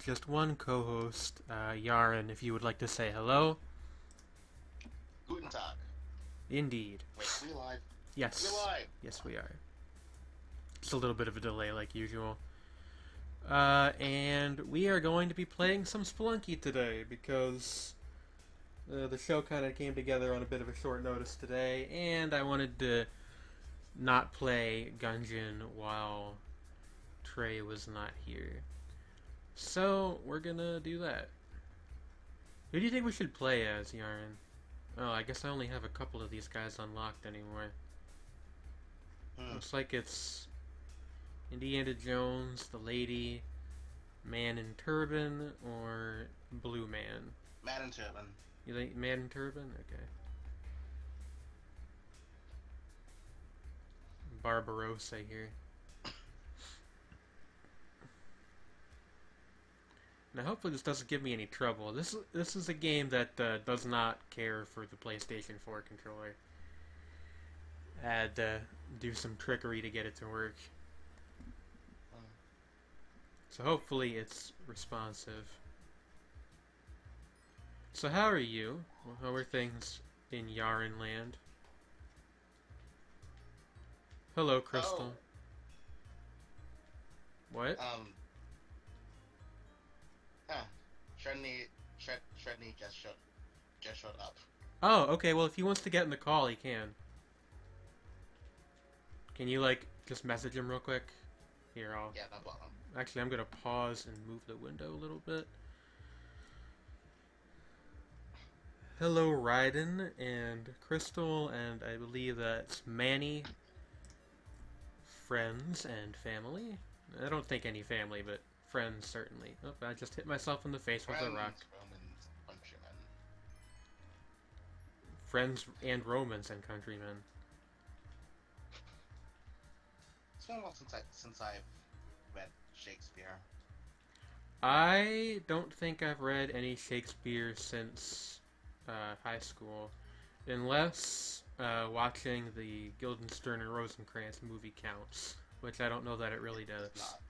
just one co-host, Yarrun, if you would like to say hello. Guten Tag. Indeed. Wait, we live? Yes. We're live! Yes, we are. Just a little bit of a delay, like usual. And we are going to be playing some Spelunky today, because the show kind of came together on a bit of a short notice today, and I wanted to not play Gungeon while Trey was not here. So, we're gonna do that. Who do you think we should play as, Yarrun? Oh, I guess I only have a couple of these guys unlocked anymore. Looks like it's Indiana Jones, the lady, man in turban, or blue man. Man in turban. You think man in turban? Okay. Barbarossa here. Now, hopefully this doesn't give me any trouble. This is a game that does not care for the PlayStation 4 controller. I had to do some trickery to get it to work. So hopefully it's responsive. So how are you? How are things in Yarrun land? Hello, Crystal. Oh. What? Sredni just showed up. Oh, okay, well if he wants to get in the call, he can. Can you, like, just message him real quick? Here, I'll... Yeah, no problem. Actually, I'm gonna pause and move the window a little bit. Hello, Raiden and Crystal, and I believe that's Manny, friends, and family. I don't think any family, but friends, certainly. Oh, I just hit myself in the face with a rock. Romans, countrymen. Friends and Romans and countrymen. It's been a while since I've read Shakespeare. I don't think I've read any Shakespeare since high school, unless watching the Guildenstern and Rosencrantz movie counts, which I don't know that it really does. It's not.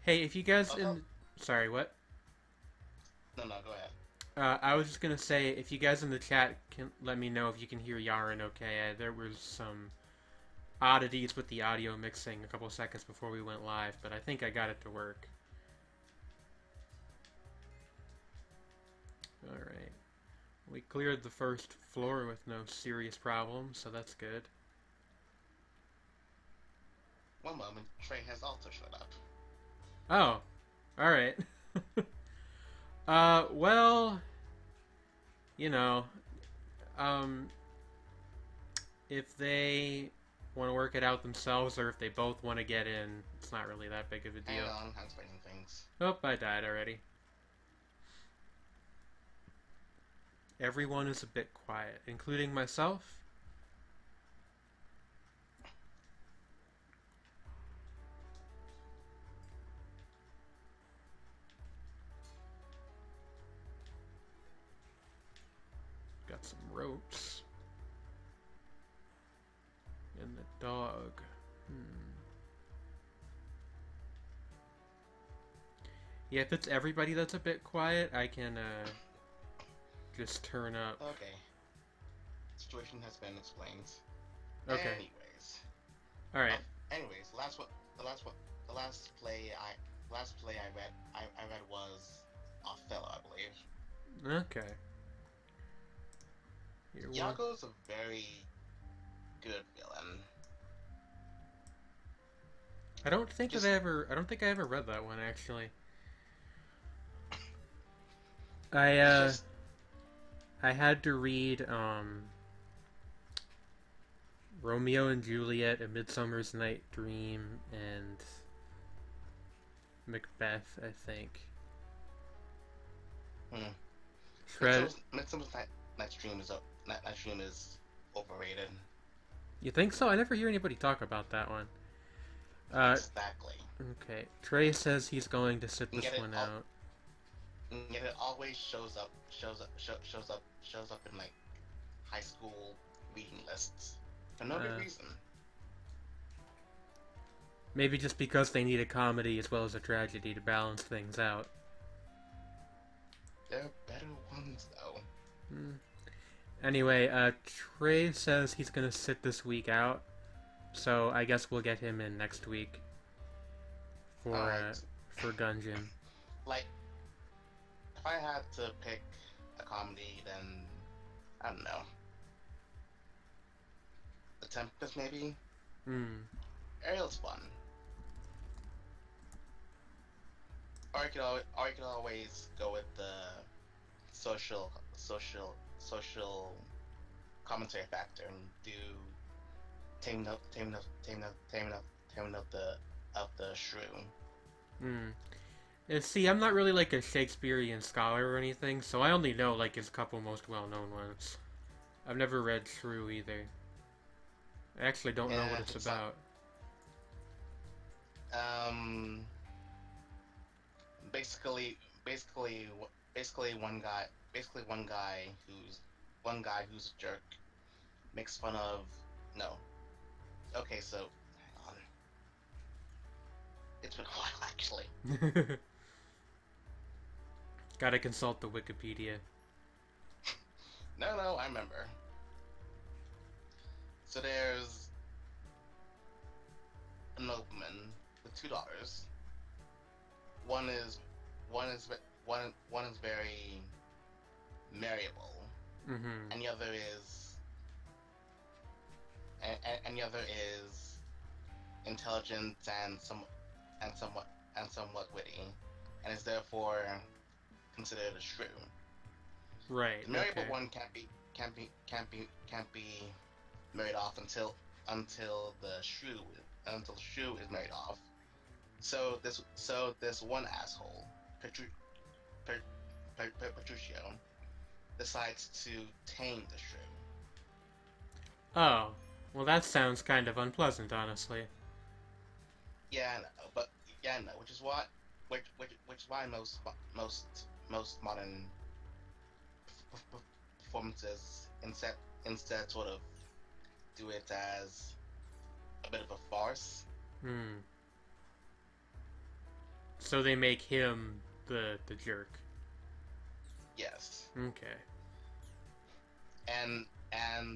Hey, if you guys Sorry, what? No, go ahead. I was just gonna say, if you guys in the chat can let me know if you can hear Yarrun okay. There was some oddities with the audio mixing a couple seconds before we went live, but I think I got it to work. Alright. We cleared the first floor with no serious problems, so that's good. One moment, Trey has also showed up. Oh, alright. Well, you know, if they want to work it out themselves, or if they both want to get in, it's not really that big of a deal. Hang on, I'm explaining things. Oh, I died already. Everyone is a bit quiet, including myself. Got some ropes. And the dog. Yeah, if it's everybody that's a bit quiet, I can just turn up. Okay. Situation has been explained. Okay. Anyways. Alright. Anyways, the last play I read was Othello, I believe. Okay. Iago's a very good villain. I don't think I ever read that one, actually. I had to read Romeo and Juliet, A Midsummer's Night Dream, and Macbeth, I think. Midsummer's Night's Dream is overrated. You think so? I never hear anybody talk about that one. Exactly. Okay. Trey says he's going to sit this one out. Yet it always shows up in like high school reading lists for no good reason. Maybe just because they need a comedy as well as a tragedy to balance things out. There are better ones, though. Anyway, Trey says he's gonna sit this week out, so I guess we'll get him in next week for Gungeon. Like, if I had to pick a comedy, then I don't know. The Tempest, maybe. Ariel's fun. Or I could always go with the social commentary factor and do taming up the shrew. See, I'm not really like a Shakespearean scholar or anything, so I only know like his couple most well-known ones. I've never read Shrew either. I actually don't know what it's about. Basically one guy who's a jerk makes fun of so hang on. It's been a while actually. Gotta consult the Wikipedia. No, I remember. So there's a nobleman with two daughters. One is very marriable, and the other is intelligent and somewhat witty, and is therefore considered a shrew. Right. The marriable one can't be married off until the shrew is married off. So this one asshole, Petruchio, decides to tame the shrew. Oh, well, that sounds kind of unpleasant, honestly. Yeah, I know, which is why most modern performances instead sort of do it as a bit of a farce. So they make him the jerk. Yes. Okay. And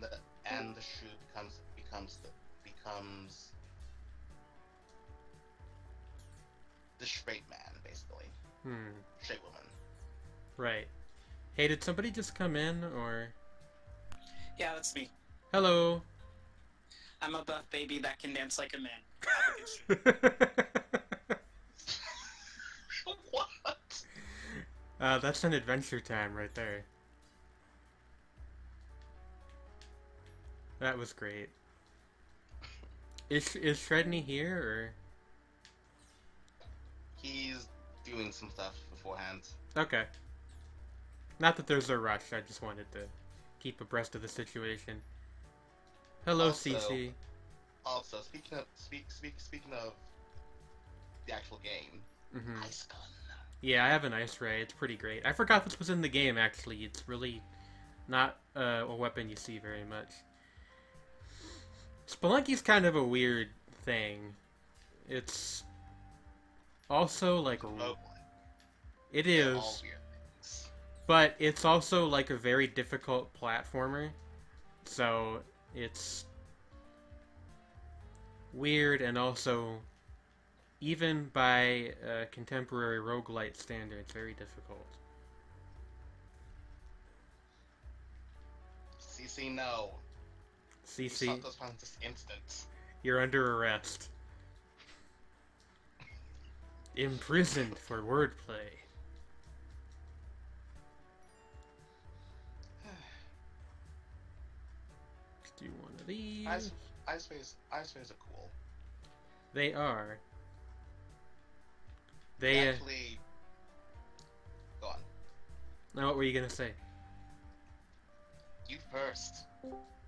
the shrew becomes the straight man, basically. Straight woman. Right. Hey, did somebody just come in, or? Yeah, that's me. Hello. I'm a buff baby that can dance like a man. What? That's an Adventure Time right there. That was great. Is Sredni here, or? He's doing some stuff beforehand. Okay. Not that there's a rush, I just wanted to keep abreast of the situation. Hello, Cece. Also, speaking of the actual game, Ice Gun. Yeah, I have an ice ray. It's pretty great. I forgot this was in the game, actually. It's really not a weapon you see very much. Spelunky's kind of a weird thing. It's also like... It is. But it's also like a very difficult platformer. So it's weird, and also, even by contemporary roguelite standards, very difficult. CC, no. CC, You sought those funds this instant. you're under arrest. Imprisoned for wordplay. Let's do one of these. Ice rays are cool. They are. They actually... Go on. Now, what were you gonna say? You first.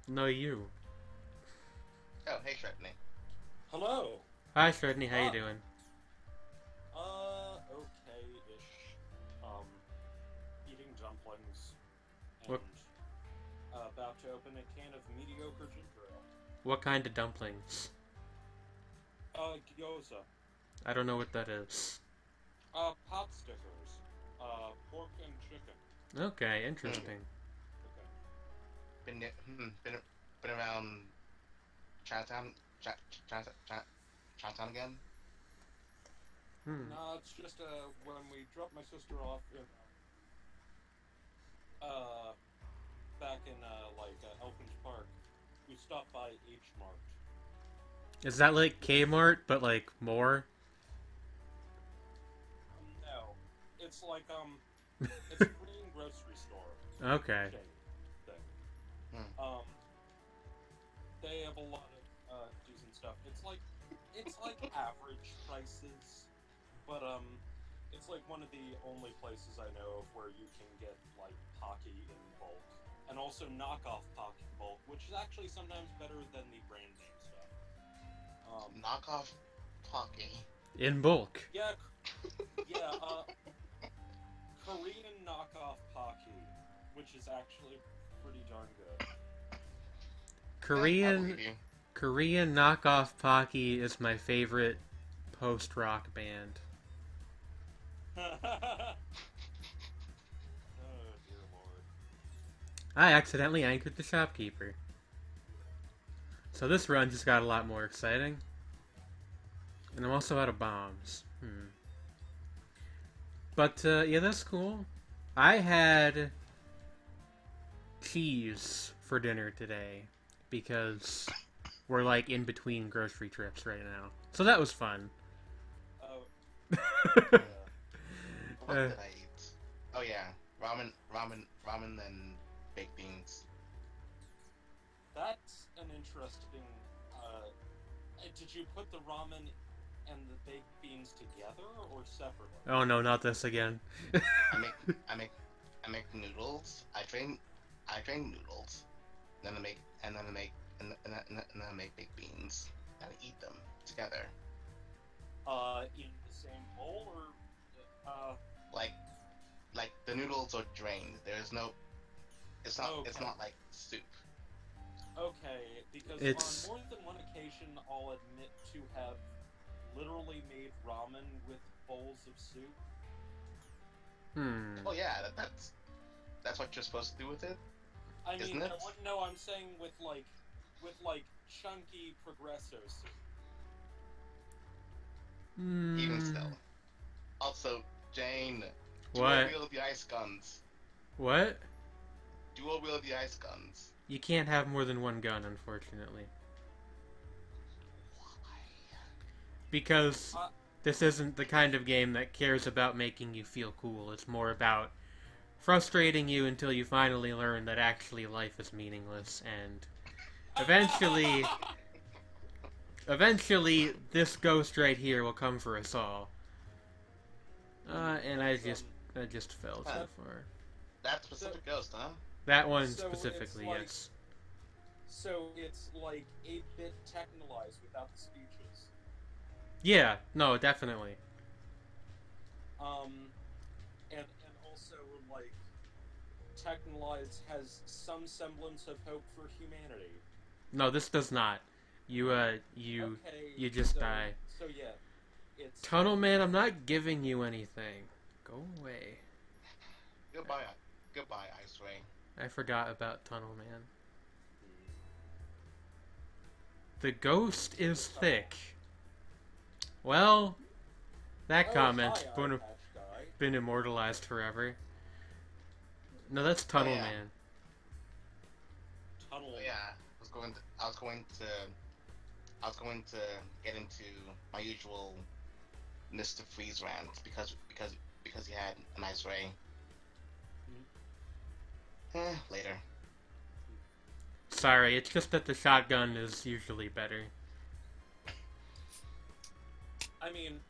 No, you. Oh, hey, Sredni. Hello. Hi, Sredni. How you doing? Okay-ish. Eating dumplings. And, What? About to open a can of mediocre ginger ale. What kind of dumplings? Gyoza. I don't know what that is. Pot stickers. Pork and chicken. Okay, interesting. Okay. Been around Chinatown, Chinatown again. No, it's just when we dropped my sister off in back in Elkins Park, we stopped by H Mart. Is that like Kmart, but like more? No, it's like it's a green grocery store. Okay. Chain thing. Hmm. They have a lot of decent stuff. It's like average prices, but it's like one of the only places I know of where you can get like Pocky in bulk, and also knockoff Pocky in bulk, which is actually sometimes better than the brand name stuff. Knockoff Pocky. In bulk. Yeah, Korean knockoff Pocky, which is actually pretty darn good. Korean knockoff Pocky is my favorite post-rock band. Oh dear lord. I accidentally anchored the shopkeeper. So this run just got a lot more exciting. And I'm also out of bombs. But, yeah, that's cool. I had cheese for dinner today because we're, like, in between grocery trips right now. So that was fun. Oh, What did I eat? Oh yeah, ramen and baked beans. that's an interesting. Did you put the ramen and the baked beans together or separately? Oh no, not this again. I make noodles. I drain noodles. Then I make baked beans and I eat them together. In the same bowl or Like the noodles are drained. There's no. It's not. Okay. It's not like soup. Okay, because It's- on more than one occasion, I'll admit to have literally made ramen with bowls of soup. Oh yeah, that's what you're supposed to do with it. I mean, Isn't it? no, I'm saying with chunky Progresso soup. Even Hmm. still. Also, Jane. What? Dual wield the ice guns. What? Dual wield the ice guns. You can't have more than one gun, unfortunately. Because this isn't the kind of game that cares about making you feel cool. It's more about frustrating you until you finally learn that actually life is meaningless, and eventually this ghost right here will come for us all. And I just fell so far. That specific ghost, huh? That one So it's specifically, like- yes. So it's like 8-bit technolized without the speeches. Yeah, no, definitely. And also like technolized has some semblance of hope for humanity. No, this does not. You Okay, you just so, die. So yeah, it's Tunnel Man, I'm not giving you anything. Go away. Goodbye, Ice Ray. I forgot about Tunnel Man. The ghost is thick. Well, that comment hi, would eye have patch guy. been immortalized forever. No, that's Tunnel yeah. Man. Tunnel. Oh yeah, I was going to get into my usual Mr. Freeze rant because he had an Ice Ray. Later. Sorry, it's just that the shotgun is usually better. I mean,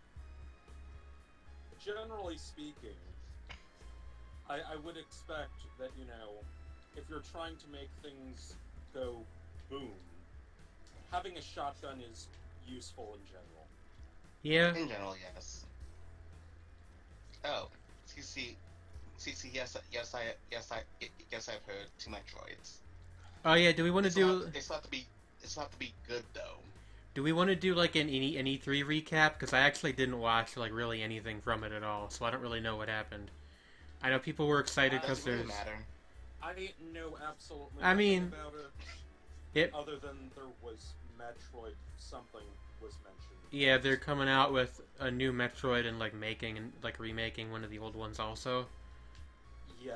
generally speaking, I would expect that, you know, if you're trying to make things go boom, having a shotgun is useful in general. Yeah. In general, yes. Oh, CC, yes, I've heard 2 Metroids. Oh yeah, do we want to do... They still have to be good though. Do we want to do like an E3 recap? Because I actually didn't watch like really anything from it at all, so I don't really know what happened. I know people were excited because Doesn't really there's. matter. I know absolutely I nothing mean, about it. other than there was Metroid something was mentioned. Yeah, they're coming out with a new Metroid and like making and like remaking one of the old ones also. Yeah,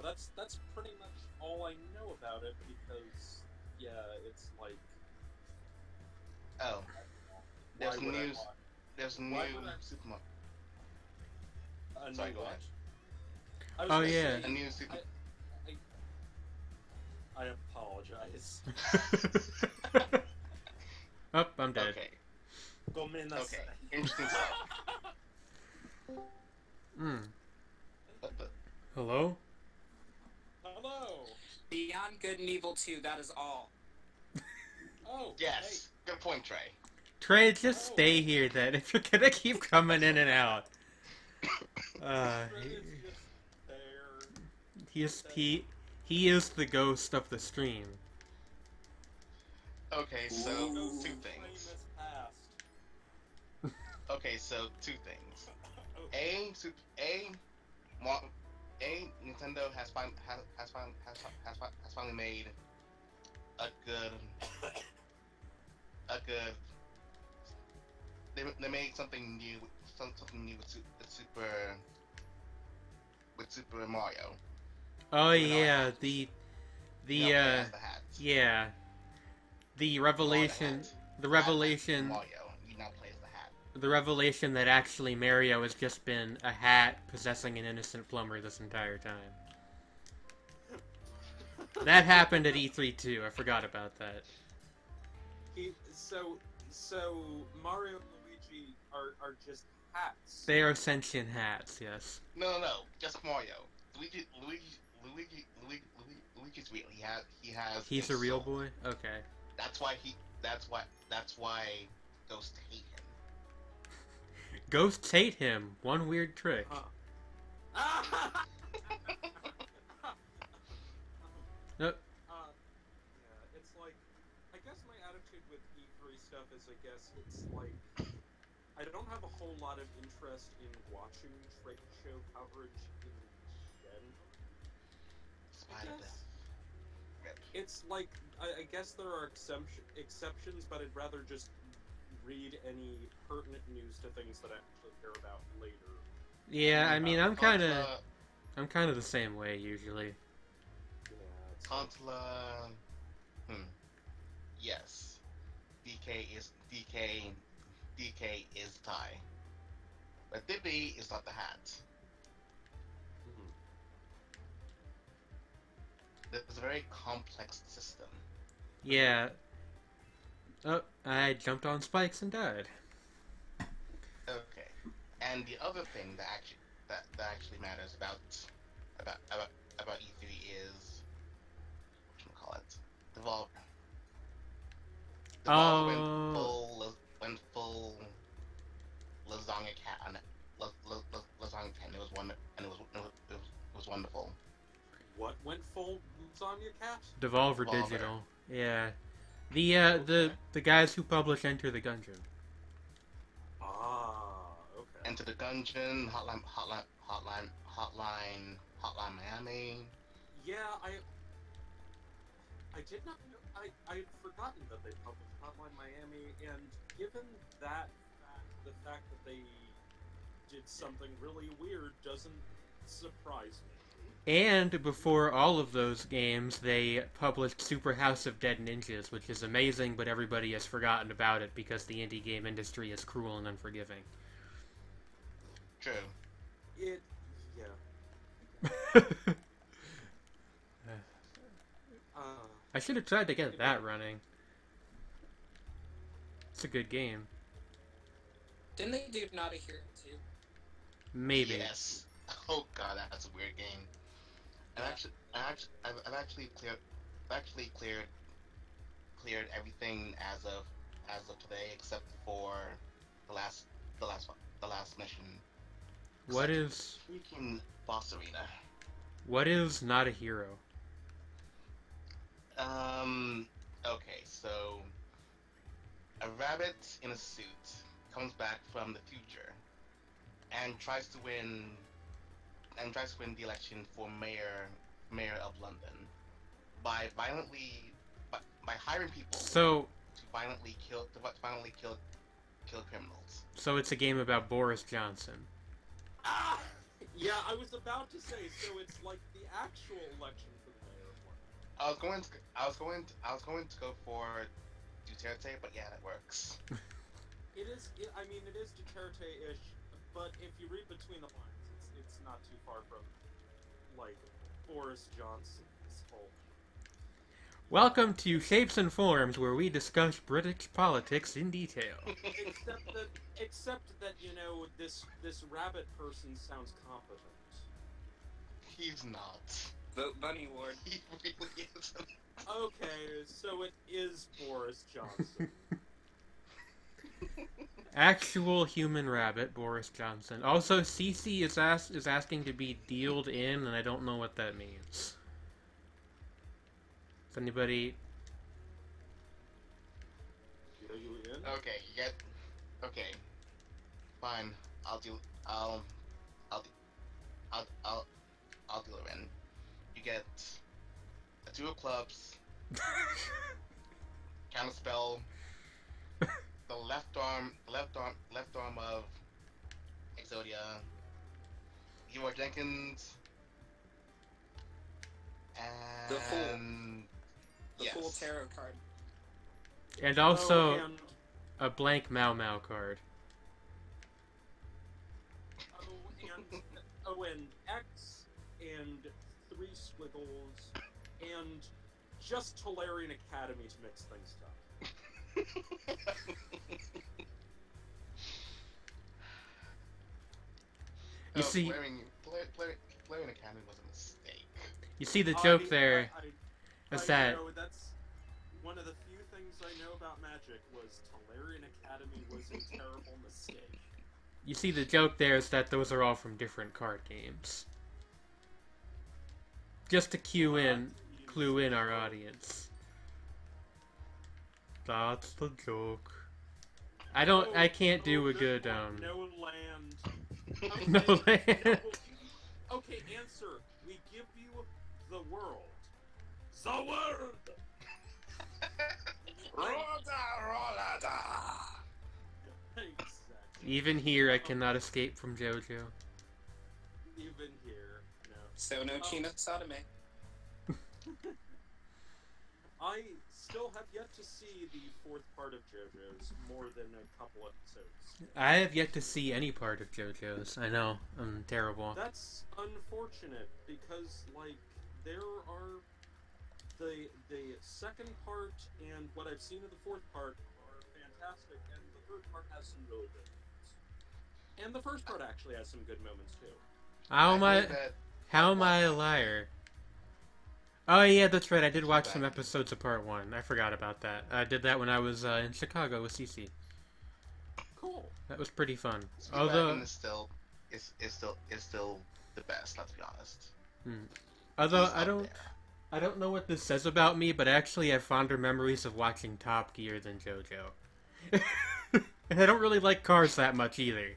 that's pretty much all I know about it because it's like Oh, why there's would I news. watch? There's new Why would I- Super Mario. A Sorry, new go what? ahead. I was Oh, gonna yeah. say, A new Super. I apologize. Oh, I'm dead. Okay. Okay. Interesting stuff. Hmm. But Hello? Hello. Beyond Good and Evil 2, that is all. Oh. yes, good point, Trey. Trey, just stay here then. If you're gonna keep coming in and out. Hey, it's just there. He is the ghost of the stream. Okay, so Ooh. two Train things. has passed. Okay, so two things. Okay. Nintendo has finally made a good. They made something new with Super Mario. Oh You know what yeah, happens. the You now play as the hat. yeah. The revelation You Mario. You now play as the hat. the revelation that actually Mario has just been a hat possessing an innocent plumber this entire time. That happened at E3 too. I forgot about that. So Mario and Luigi are just hats. They are sentient hats, yes. No, just Mario. Luigi's real. He has. He's a his real soul. boy? Okay. That's why Ghosts hate him. Ghosts hate him. One weird trick. Huh. Nope. Yeah, it's like, I guess my attitude with E3 stuff is, I guess it's like, I don't have a whole lot of interest in watching trade show coverage in general. Spider Death. Rip. It's like, I guess there are exceptions, but I'd rather just read any pertinent news to things that I actually care about later. Yeah, I mean, I'm kind Contra- of the same way usually. Yeah, it's Contra. Yes. DK is Ty. But Dibby is not the hat. Mhm. It's a very complex system. Yeah. Oh, I jumped on spikes and died. Okay. And the other thing that actually matters about E3 is whatchamacallit? Devolver. Oh. Went full lasagna cat on it. Lasagna cat. It was wonderful. What went full Lasagna Cat? Devolver Devolver. Digital. Yeah. Okay. The guys who publish Enter the Gungeon. Ah, okay. Enter the Gungeon, Hotline Miami. Yeah, I did not know. I had forgotten that they published Hotline Miami, and given that the fact that they did something really weird doesn't surprise me. And before all of those games, they published Super House of Dead Ninjas, which is amazing, but everybody has forgotten about it because the indie game industry is cruel and unforgiving. True. Yeah. I should have tried to get that running. It's a good game. Didn't they do Not a Hero too? Maybe. Yes. Oh god, that's a weird game. I've actually cleared everything as of today except for the last mission. What is Freaking boss arena. Not a Hero? Okay, so A rabbit in a suit comes back from the future and tries to win the election for mayor of London by by hiring people So, to violently kill criminals. so it's a game about Boris Johnson. Ah! Yeah, I was about to say, so it's like the actual election for the mayor of London. I was going to go for Duterte, but yeah, that works. It is Duterte-ish, but if you read between the lines, it's not too far from, like, Boris Johnson's whole... Welcome to Shapes and Forms, where we discuss British politics in detail. Except that, you know, this rabbit person sounds competent. He's not. Vote Bunny Ward. He really isn't. Okay, so it is Boris Johnson. Actual human rabbit, Boris Johnson. Also, Cece is asking to be dealed in, and I don't know what that means. Is anybody... Are you in? Okay. Fine. I'll deal her in. You get a 2 of clubs. Counterspell. The left arm of Exodia. Eeyore Jenkins. And The Fool. The yes. Fool tarot card. And also, and a blank Mau Mau card. and X, and 3 squiggles, and just Tolarian Academy to mix things up. You see, Tolarian Academy was a mistake. you see the joke there is that know, that's one of the few things I know about Magic was Tolarian Academy was a terrible mistake. you see the joke there is that those are all from different card games. Just to clue in our audience. That's the joke. I can't do a good No land. no land. Okay, answer. We give you the world. The world. Exactly. Even here, I cannot escape from JoJo. Even here, no. So no China Sodome. I still have yet to see the 4th part of JoJo's more than a couple episodes. I have yet to see any part of JoJo's. I know, I'm terrible. That's unfortunate because, like, there are the 2nd part and what I've seen of the 4th part are fantastic, and the 3rd part has some really good moments. And the 1st part actually has some good moments too. How am I a liar? Oh yeah, that's right. I did watch some episodes of Part 1. I forgot about that. I did that when I was in Chicago with Cece. Cool. That was pretty fun. Speed Although, is still the best. Let's be honest. although He's up there. I don't know what this says about me, but I actually have fonder memories of watching Top Gear than JoJo. And I don't really like cars that much either.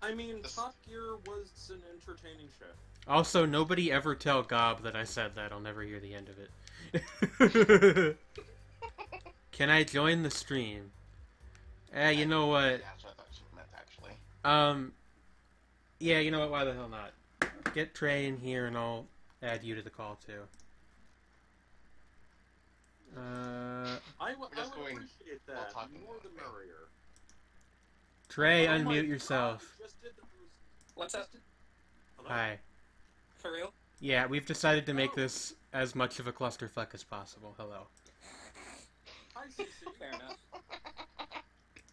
I mean, Top Gear was an entertaining show. Also, nobody ever tell Gob that I said that. I'll never hear the end of it. Can I join the stream? You know what? Yeah, that's what I thought she meant, actually. Yeah, you know what? Why the hell not? Get Trey in here and I'll add you to the call too. I would going appreciate while that. talking More the about it. merrier. Trey, Oh my unmute yourself. God, you just did the boost. What's up? Hello? Hi. For real? Yeah, we've decided to make this as much of a clusterfuck as possible. Hello. Hi, CC. Fair enough.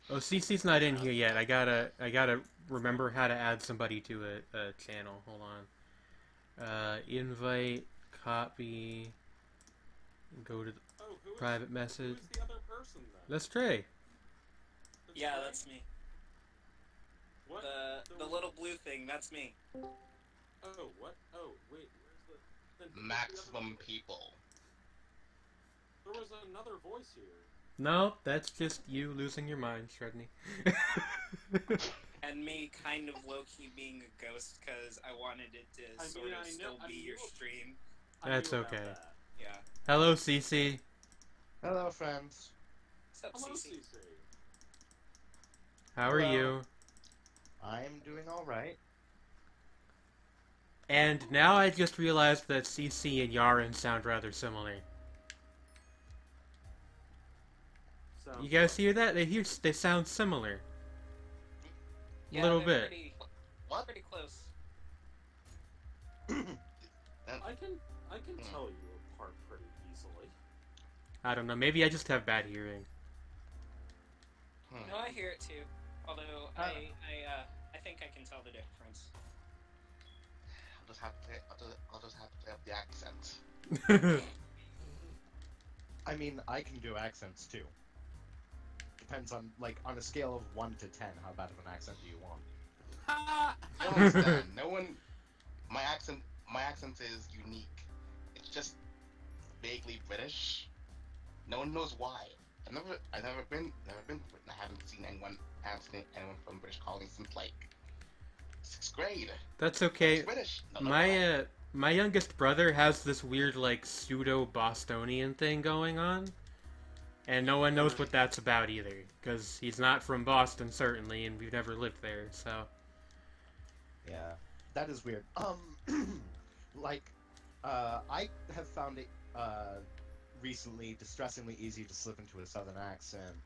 Oh, CC's not in here yet. I gotta remember how to add somebody to a channel. Hold on. Invite, copy, go to the Oh, who is, private message. who's the other person then? That's Trey. Yeah, that's me. What? The little blue thing, that's me. Oh, what? Oh, wait, where's the... then who's the other Maximum voice? people. There was another voice here. No, that's just you losing your mind, Sredni. And me kind of low-key being a ghost because I wanted it to still be your stream. That's I knew about okay. that. Yeah. Hello, CC. Hello, friends. What's up, Hello, CC? CC. How are Hello. you? I'm doing all right. And now I just realized that CC and Yarrun sound rather similar. Sounds You guys fun. hear that? They sound similar. A Yeah, little they're bit. What? pretty close. I can tell you apart pretty easily. I don't know. Maybe I just have bad hearing. No, I hear it too. Although I think I can tell the difference. I'll just have to have the accent. I mean, I can do accents too. Depends on, like, on a scale of 1 to 10, how bad of an accent do you want? I don't understand. No one. My accent is unique. It's just vaguely British. No one knows why. I've never been. I haven't seen anyone from British colonies since like 6th grade. That's okay. It's British. No, why. My youngest brother has this weird, like, pseudo-Bostonian thing going on. And no one knows what that's about either. Because he's not from Boston, certainly, and we've never lived there, so... Yeah, that is weird. Like, I have found it, recently distressingly easy to slip into a southern accent.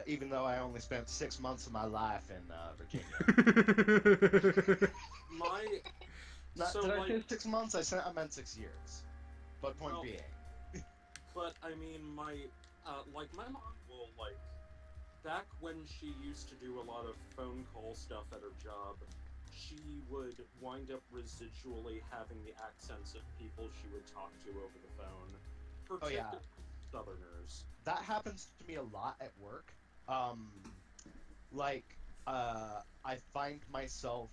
Even though I only spent 6 months of my life in, Virginia. Did I say 6 months? I meant 6 years. But point Well, being. But I mean, my mom will back when she used to do a lot of phone call stuff at her job, she would wind up residually having the accents of people she would talk to over the phone. Particularly Southerners. That happens to me a lot at work. I find myself,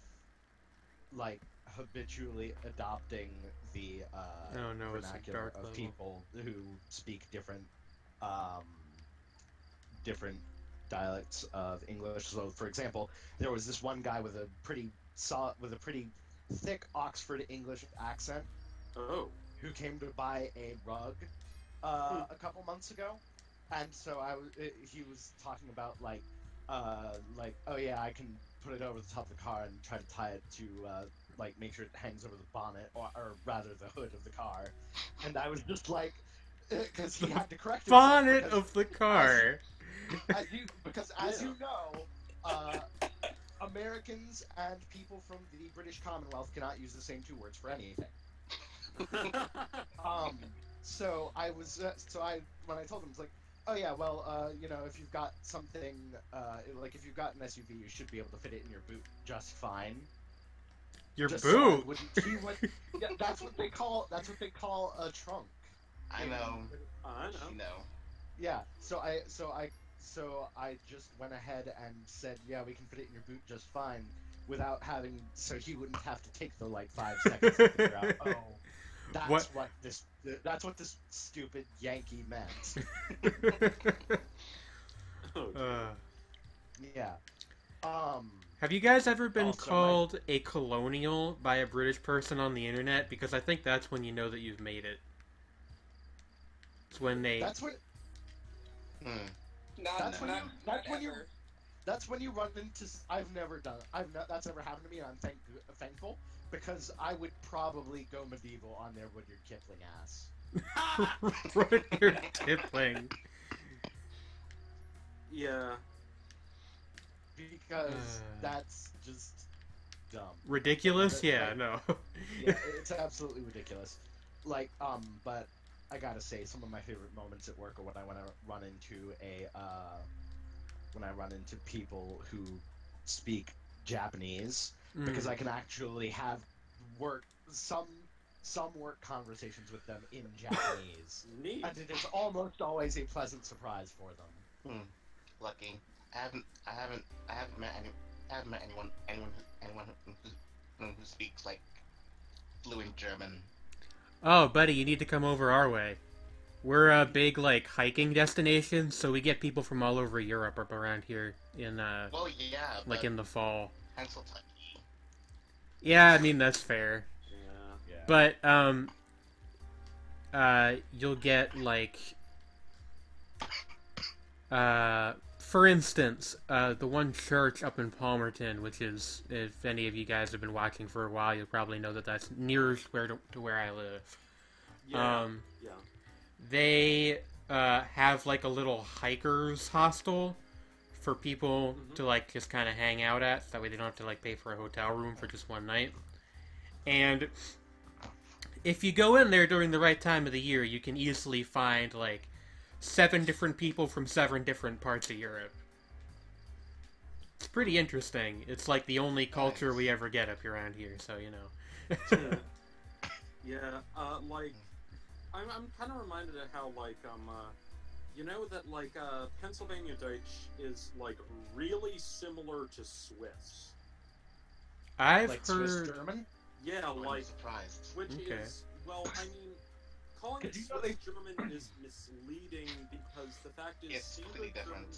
like, habitually adopting the, Oh no, it's a vernacular dark of level. people who speak different dialects of English. So, for example, there was this one guy with a pretty thick Oxford English accent Oh. who came to buy a rug a couple months ago, and so he was talking about oh yeah, I can put it over the top of the car and try to tie it to make sure it hangs over the bonnet or rather the hood of the car, and I was just like, because he had to correct himself Bonnet because of the car! as you know, Americans and people from the British Commonwealth cannot use the same 2 words for anything. So I was, when I told him, it's like, oh yeah, well, if you've got something, if you've got an SUV, you should be able to fit it in your boot just fine. Your Just boot? Yeah, that's what they call a trunk. I know. I know. You know. Yeah, so I just went ahead and said, yeah, we can fit it in your boot just fine, without having, so he wouldn't have to take the 5 seconds to figure out, oh, that's what this stupid Yankee meant. Oh, Yeah. Have you guys ever been Also, called a colonial by a British person on the internet? Because I think that's when you know that you've made it. It's when they... That's what. That's when you run into. I've never done it. That's never happened to me, and I'm thankful, because I would probably go medieval on there with your Kipling ass. Rudyard Kipling. yeah. Because that's just dumb. Ridiculous? Yeah, no. Yeah, it's absolutely ridiculous. But I gotta say, some of my favorite moments at work are when I run into people who speak Japanese, because I can actually have some work conversations with them in Japanese, Neat. and it is almost always a pleasant surprise for them. Lucky. I haven't met anyone who speaks fluent German. Oh, buddy, you need to come over our way. We're a big, like, hiking destination, so we get people from all over Europe up around here in, Well, yeah, like, but in the fall. Pennsylvania. Yeah, I mean, that's fair. Yeah. But, you'll get, like, for instance, the one church up in Palmerton, which is, if any of you guys have been watching for a while, you'll probably know that that's nearest to where I live. Yeah. Yeah. They have like a little hikers hostel for people to like just kind of hang out at. So that way they don't have to like pay for a hotel room for just one night. And if you go in there during the right time of the year, you can easily find like 7 different people from 7 different parts of Europe. It's pretty interesting. It's like the only culture we ever get up around here, so you know. Yeah, like, I'm kind of reminded of how, like, you know that, like, Pennsylvania Deutsch is, like, really similar to Swiss. I've Like heard... Swiss German? Yeah, I'm like, surprised. which Okay. is, well, I mean, calling it Did you know Swiss German is misleading because the fact is It's completely different.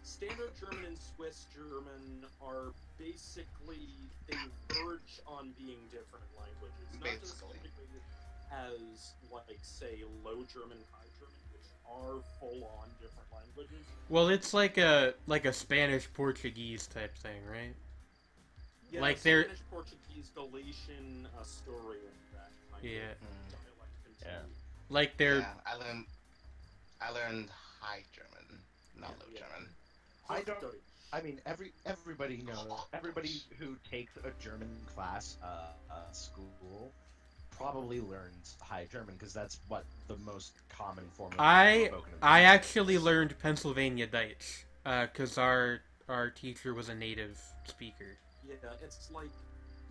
Standard German and Swiss German are basically, they verge on being different languages. Not just Basically. as, like, say, Low German, High German, which are full-on different languages. Well, it's like a Spanish-Portuguese type thing, right? Yeah, Like, they're... Spanish, Portuguese, Galician, Asturian, that kind Yeah. of dialect continuum. Like, they're... Yeah, I learned High German, not Low Yeah. German. I don't. I mean, everybody knows. Everybody who takes a German class, school, probably learns High German because that's what the most common form of spoken of I actually learned Pennsylvania Deutsch, because our teacher was a native speaker. Yeah, it's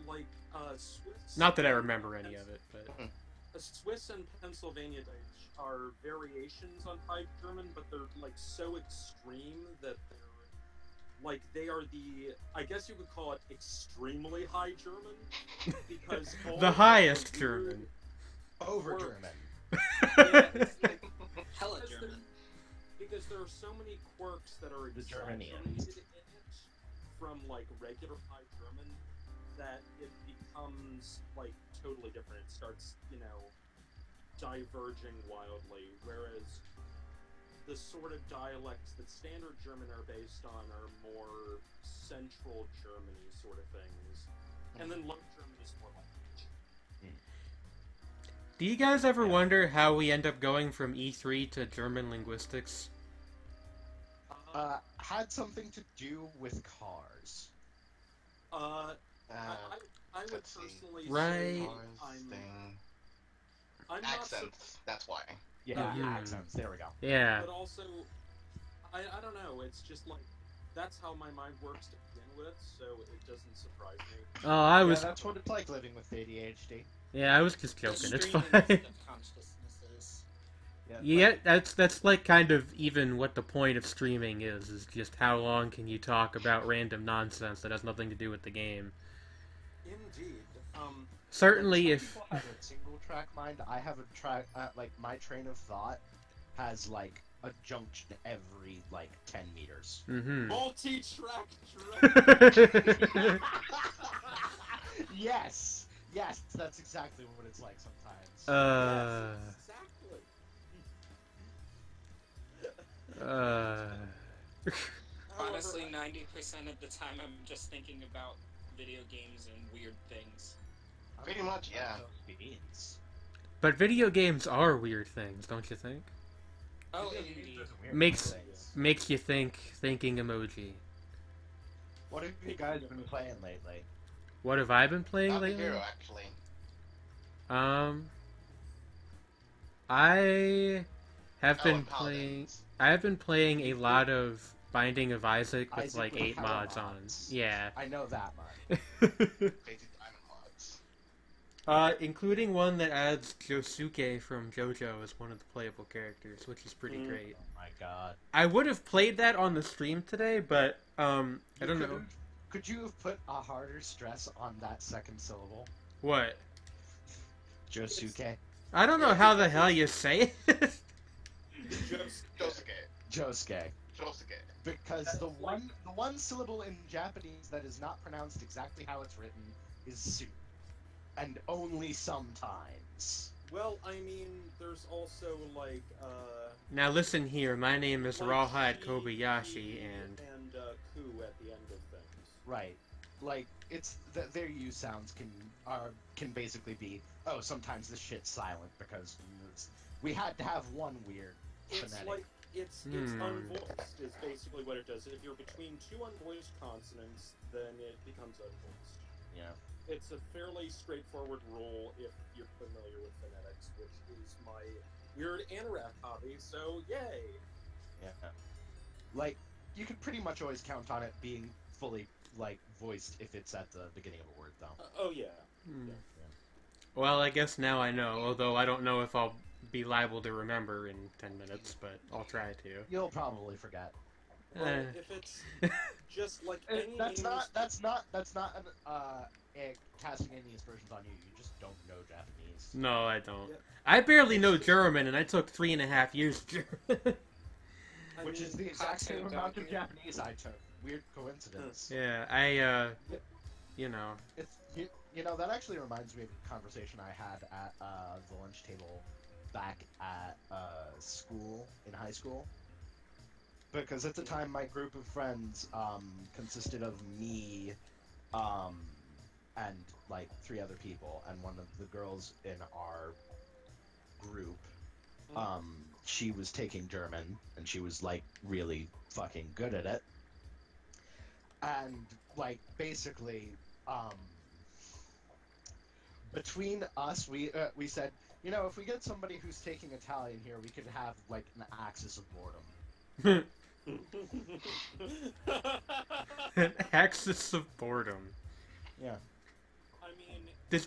like Swiss. Not that I remember any of it, but... Swiss and Pennsylvania Deutsch are variations on High German, but they're like so extreme that they're like they are the, I guess you could call it extremely High German because all The of highest weird- German. Over Or- German. Yeah, it's like, Hella because German. because there are so many quirks that are The exaggerated Germanians. in it from like regular High German that it becomes like totally different. It starts, you know, diverging wildly, whereas the sort of dialects that Standard German are based on are more Central Germany sort of things, and then Low German is more like. Do you guys ever wonder how we end up going from E3 to German linguistics? Had something to do with cars. I would Let's see. personally Right. say Cars thing. I'm not so, Accents, that's why. Yeah, Mhm. accents. There we go. Yeah. but also, I don't know. It's just like that's how my mind works to begin with, so it doesn't surprise me. Oh, I was... Yeah, that's what it's like living with ADHD. Yeah, I was just joking. It's Extreme fine. list of consciousnesses. Yeah, that's like kind of even what the point of streaming is just how long can you talk about random nonsense that has nothing to do with the game. Indeed. Certainly Some if... people have a single track mind. I have a track. Like my train of thought has like a junction every like 10 meters. Mm-hmm. Multi-track. Yes, that's exactly what it's like sometimes. Yes, exactly. Honestly, 90% of the time I'm just thinking about video games and weird things. Pretty much, yeah. Beans. But video games are weird things, don't you think? Oh, Video games indeed. are weird Makes- things. Makes you think, thinking emoji. What have you guys been playing lately? What have I been playing Not the lately? hero, actually. I have been and playing... Paladins. I have been playing a lot of Binding of Isaac with Isaac like with 8 hella mods on. mods. Yeah. I know that much. Basic diamond mods. Including one that adds Josuke from JoJo as one of the playable characters, which is pretty great. Oh my god. I would have played that on the stream today, but I don't know. Could you have put a harder stress on that second syllable? What? Josuke. I don't know how the hell you say it. Josuke. Josuke. Josuke. Because the one syllable in Japanese that is not pronounced exactly how it's written is suit. And only sometimes. Well, I mean, there's also, like, Now listen here, my name is like Rawhide she, Kobayashi, he, and... ku at the end of things. Right. Like, it's their U sounds can basically be, oh, sometimes this shit's silent because we had to have one weird phonetic. Like, it's unvoiced is basically what it does. If you're between two unvoiced consonants, then it becomes unvoiced. Yeah. It's a fairly straightforward rule if you're familiar with phonetics, which is my weird anorak hobby, so yay! Yeah. Like, you can pretty much always count on it being fully, like, voiced if it's at the beginning of a word, though. Oh, yeah. Hmm. Well, I guess now I know, although I don't know if I'll be liable to remember in 10 minutes, but I'll try to. You'll probably forget. Well, if it's just like any that's not casting any aspersions on you. You just don't know Japanese. No, I don't. Yeah. I barely know German, and I took 3.5 years German. Which is the exact same amount of Japanese I took. Weird coincidence. Yeah, you know. It's you know, that actually reminds me of a conversation I had at the lunch table back at school, in high school. Because at the time, my group of friends consisted of me and, like, 3 other people, and one of the girls in our group, she was taking German, and she was, like, really fucking good at it. And, like, basically, between us, we said, you know, if we get somebody who's taking Italian here, we could have, like, an axis of boredom. An axis of boredom. Yeah. I mean...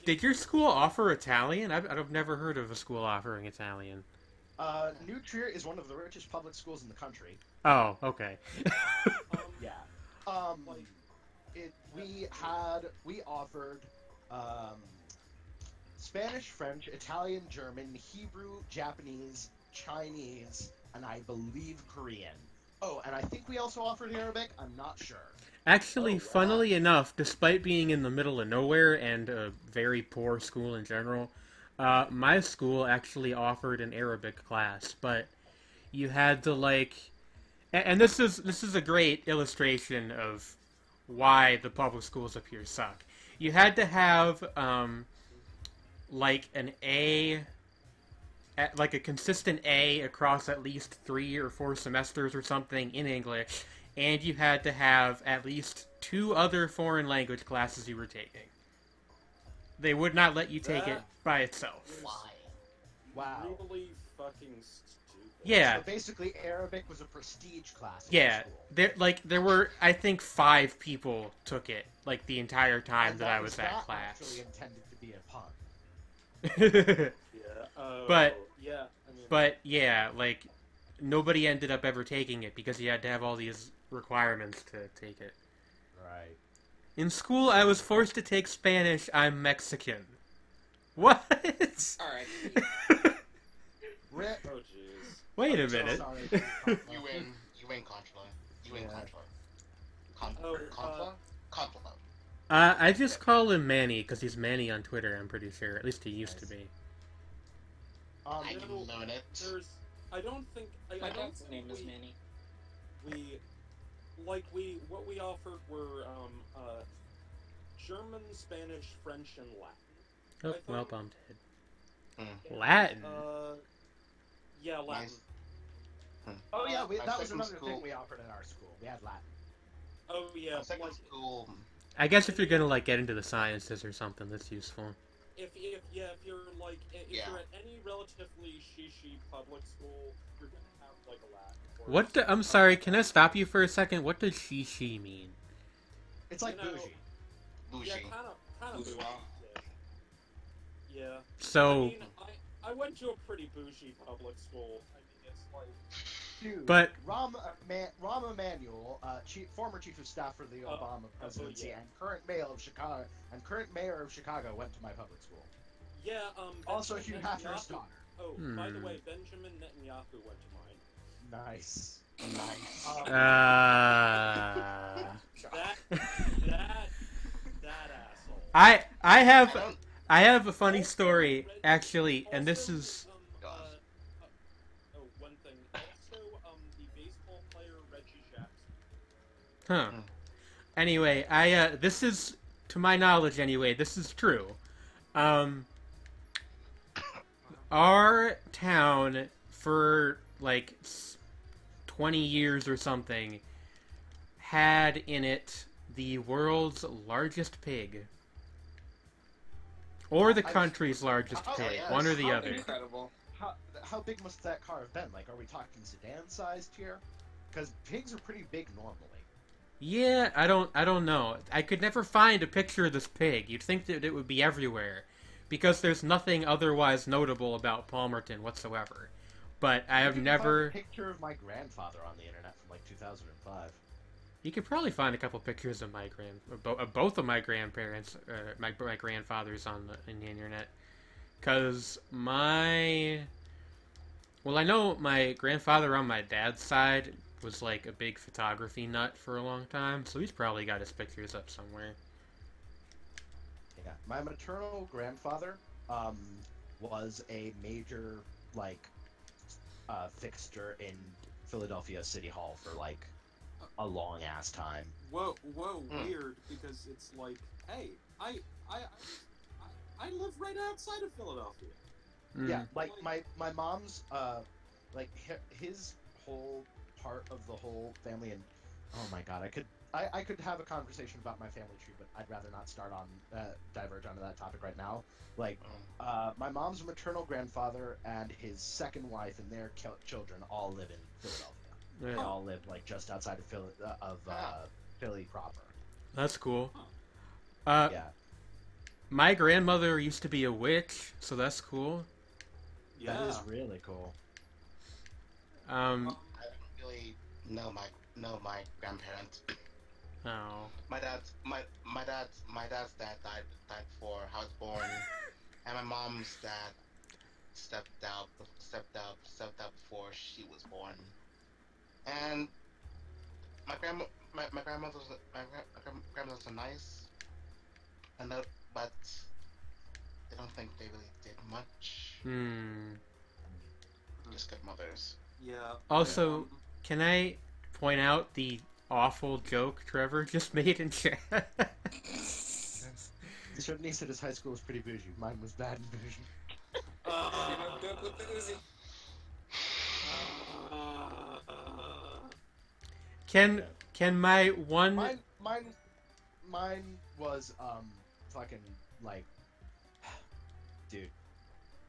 Did your school offer Italian? I've never heard of a school offering Italian. New Trier is one of the richest public schools in the country. Oh, okay. Yeah. We offered Spanish, French, Italian, German, Hebrew, Japanese, Chinese, and I believe Korean. Oh, and I think we also offered Arabic. I'm not sure. Actually, funnily enough, despite being in the middle of nowhere and a very poor school in general, my school actually offered an Arabic class, but you had to, like... And this is a great illustration of why the public schools up here suck. You had to have, like, an A... like a consistent A across at least 3 or 4 semesters or something in English, and you had to have at least 2 other foreign language classes you were taking. They would not let you take it by itself. Why? Wow. Really fucking stupid. Yeah. So basically, Arabic was a prestige class. Yeah. There were, I think, 5 people took it, like, the entire time that I was at class. Actually intended to be a pun. But yeah, like, nobody ended up ever taking it because you had to have all these requirements to take it. Right. In school, I was forced to take Spanish. I'm Mexican. What? Alright. Rip. Oh, jeez. Wait a I'm so minute. sorry. You win Contra. You win Contra. Contra. I just call him Manny because he's Manny on Twitter. I'm pretty sure. At least he used to be. I can learn it. I don't think... My dad's name is Manny. What we offered were, German, Spanish, French, and Latin. Oh, well, I'm dead. Latin? Yeah, Latin. Oh yeah, that was second another school. thing we offered in our school. We had Latin. Oh, yeah. Second school. I guess if you're gonna, like, get into the sciences or something, that's useful. If you're at any relatively shishi public school, you're gonna have like a Latin. I'm sorry, can I stop you for a second? What does she mean? It's like bougie. Bougie. Yeah, kind of bougie. Yeah. So. I mean, I went to a pretty bougie public school. I mean, it's like. Dude, But Rahm Emanuel, former chief of staff for the Obama presidency, and current mayor of Chicago, went to my public school. Yeah. Also, Hugh Hefner's daughter. Oh, by the way, Benjamin Netanyahu went to mine. Nice. Nice. That asshole. I I have don't. I have a funny Also, story Reggie- actually, and this also, is one thing. Also, the baseball player Reggie Jackson. huh. Anyway, I this is to my knowledge anyway. This is true. Our town for like 20 years or something had in it the world's largest pig. Or the country's largest pig, yes. one or the other. Incredible. How big must that car have been? Like, are we talking sedan-sized here? Because pigs are pretty big normally. Yeah, I don't know. I could never find a picture of this pig. You'd think that it would be everywhere, because there's nothing otherwise notable about Palmerton whatsoever. But I have You can never. find a picture of my grandfather on the internet from like 2005. You could probably find a couple pictures of my both of my grandparents, my grandfathers in the internet, because I know my grandfather on my dad's side was like a big photography nut for a long time, so he's probably got his pictures up somewhere. Yeah, my maternal grandfather was a major fixture in Philadelphia City Hall for like a long ass time. Whoa, weird, because it's like, hey, I live right outside of Philadelphia. Yeah, like my mom's his whole part of the whole family, and oh my god, I could have a conversation about my family tree, but I'd rather not start on diverge onto that topic right now. Like, my mom's maternal grandfather and his second wife and their children all live in Philadelphia. Yeah. They all live like just outside of Philly proper. That's cool. Yeah. My grandmother used to be a witch, so that's cool. Yeah. That is really cool. I don't really know my grandparents. Oh. My dad's dad died before I was born, and my mom's dad stepped out before she was born. And my grandmothers are nice, but I don't think they really did much. Just good mothers. Yeah. Also, can I point out the awful joke Trevor just made in chat? Sredni said his high school was pretty bougie. Mine was bad and bougie. Good with the Uzi. Can my one Mine was fucking like, dude,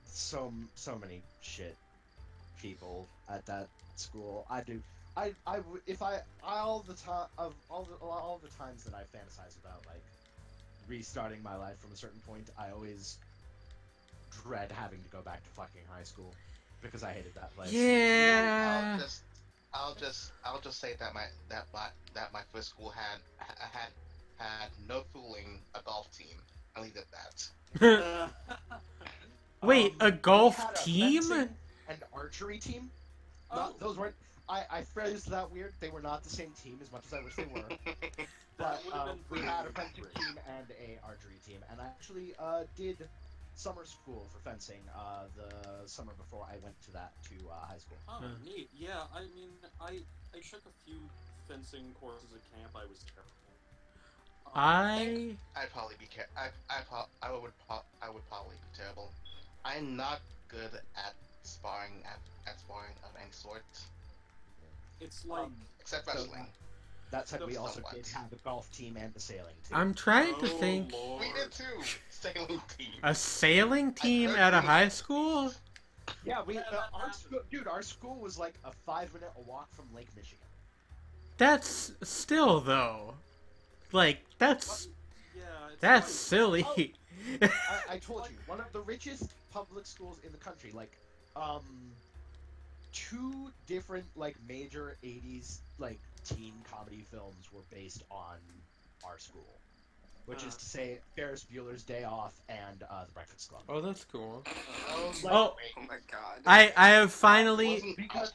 so many shit people at that school. All the times that I fantasize about like restarting my life from a certain point, I always dread having to go back to fucking high school because I hated that place. Yeah. I'll just say that my first school had no fooling a golf team. I'll leave it at that. Wait, a We golf had a team? fencing and archery team. Those weren't. I phrased that weird. They were not the same team as much as I wish they were. But we had a fencing team and a archery team, and I actually did summer school for fencing the summer before I went to high school. Oh, neat. Yeah, I mean, I took a few fencing courses at camp. I was terrible. I'd probably be I would probably be terrible. I'm not good at sparring of any sort. It's like Except wrestling. That said, we also Somewhat. did have a golf team and a sailing team. I'm trying to think. Lord. We did too. Sailing team. A sailing team at a high school? Yeah, our school was like a 5-minute walk from Lake Michigan. That's still though. Like that's Yeah, it's that's like, silly. I told you, one of the richest public schools in the country. Like, 2 different like major '80s like teen comedy films were based on our school. which is to say Ferris Bueller's Day Off and The Breakfast Club. Oh, that's cool. Like, Oh, Oh my god. I have finally. Because-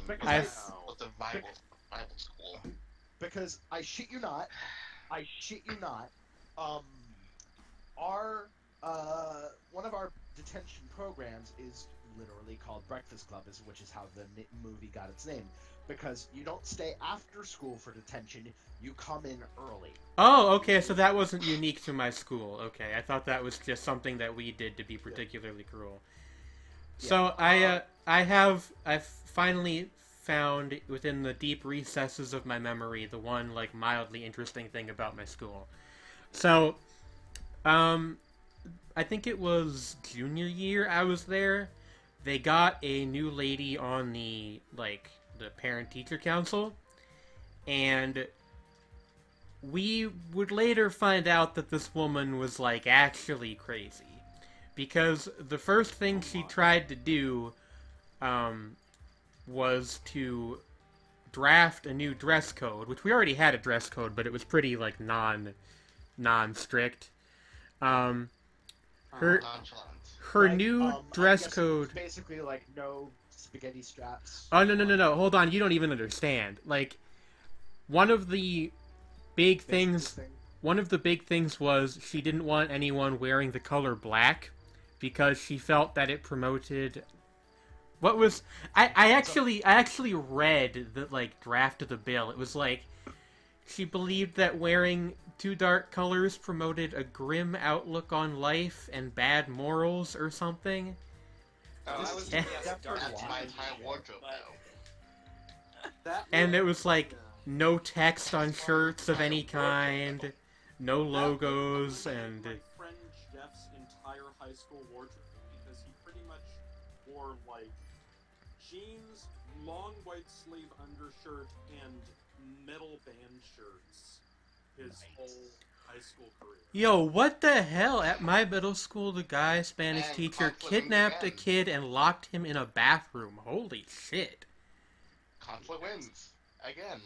because I've- was a Bible school. Because I shit you not, our one of our detention programs is literally called Breakfast Club, which is how the movie got its name. Because you don't stay after school for detention, you come in early. Oh, okay, so that wasn't unique to my school. Okay, I thought that was just something that we did to be particularly cruel. So I've finally found within the deep recesses of my memory the one like mildly interesting thing about my school. So, I think it was junior year I was there. They got a new lady on the parent-teacher council, and we would later find out that this woman was like actually crazy, because the first thing she tried to do was to draft a new dress code, which we already had a dress code, but it was pretty like non-strict. Her new dress code. Basically, like no spaghetti straps. Oh no! Hold on, you don't even understand. Like, one of the big things was she didn't want anyone wearing the color black because she felt that it promoted. What was I actually read the like draft of the bill. It was like she believed that wearing too dark colors promoted a grim outlook on life and bad morals or something. Oh, I was That's my entire wardrobe now. And it was like no text on shirts of any kind, no logos, and my friend Jeff's entire high school wardrobe, because he pretty much wore like jeans, long white sleeve undershirt, and metal band shirts his whole high school career. Yo, what the hell? At my middle school, the guy Spanish And teacher conflict kidnapped a again. kid and locked him in a bathroom. Holy shit. Conflict wins again.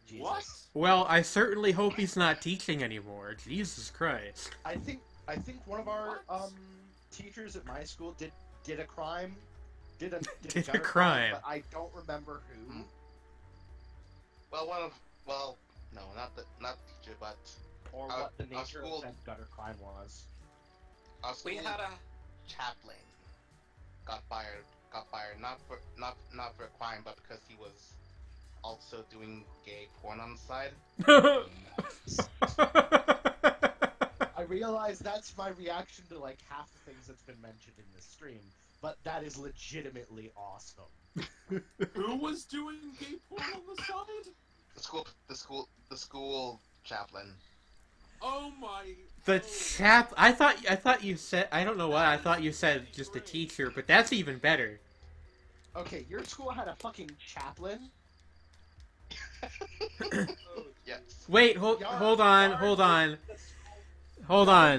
Jesus. What? Well, I certainly hope he's not teaching anymore. Jesus Christ. I think one of our teachers at my school did a crime. Did a gutter crime. But I don't remember who. Well, no, not the teacher, but Or Our- what the our nature school- of that gutter crime was. our school We had a chaplain got fired not for a crime, but because he was also doing gay porn on the side. I realize that's my reaction to like half the things that's been mentioned in this stream, but that is legitimately awesome. Who was doing gay porn on the side? The school chaplain. Oh my! The chap. I thought you said. I don't know why. I thought you said just a teacher, but that's even better. Okay, your school had a fucking chaplain? Yes. Wait, hold on.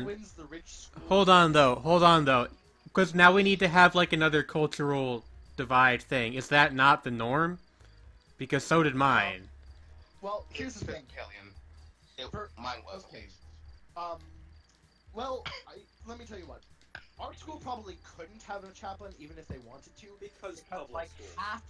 Wins the rich school. Hold on though. Because now we need to have like another cultural divide thing. Is that not the norm? Because so did mine. Well, here's the thing. Mine was. Okay. Let me tell you what. Our school probably couldn't have a chaplain even if they wanted to. Because public like school. half,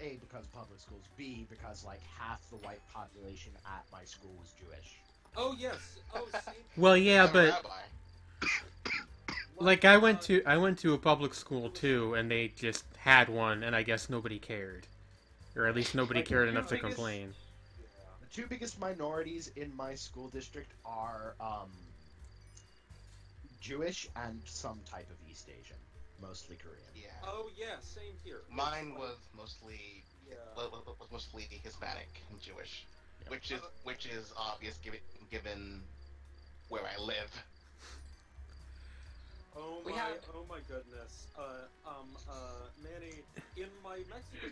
A, because public schools, B, because like half the white population at my school was Jewish. Oh yes. Oh, same. Well, yeah, I'm a but rabbi. like I went to a public school too, and they just had one, and I guess nobody cared, or at least nobody Like, cared the enough to biggest- complain. The two biggest minorities in my school district are Jewish and some type of East Asian, mostly Korean. Yeah. Oh yeah, same here. Mine was mostly Yeah. was mostly Hispanic and Jewish, Yeah. which is obvious given where I live. Oh We my, had- oh my goodness. Manny, in my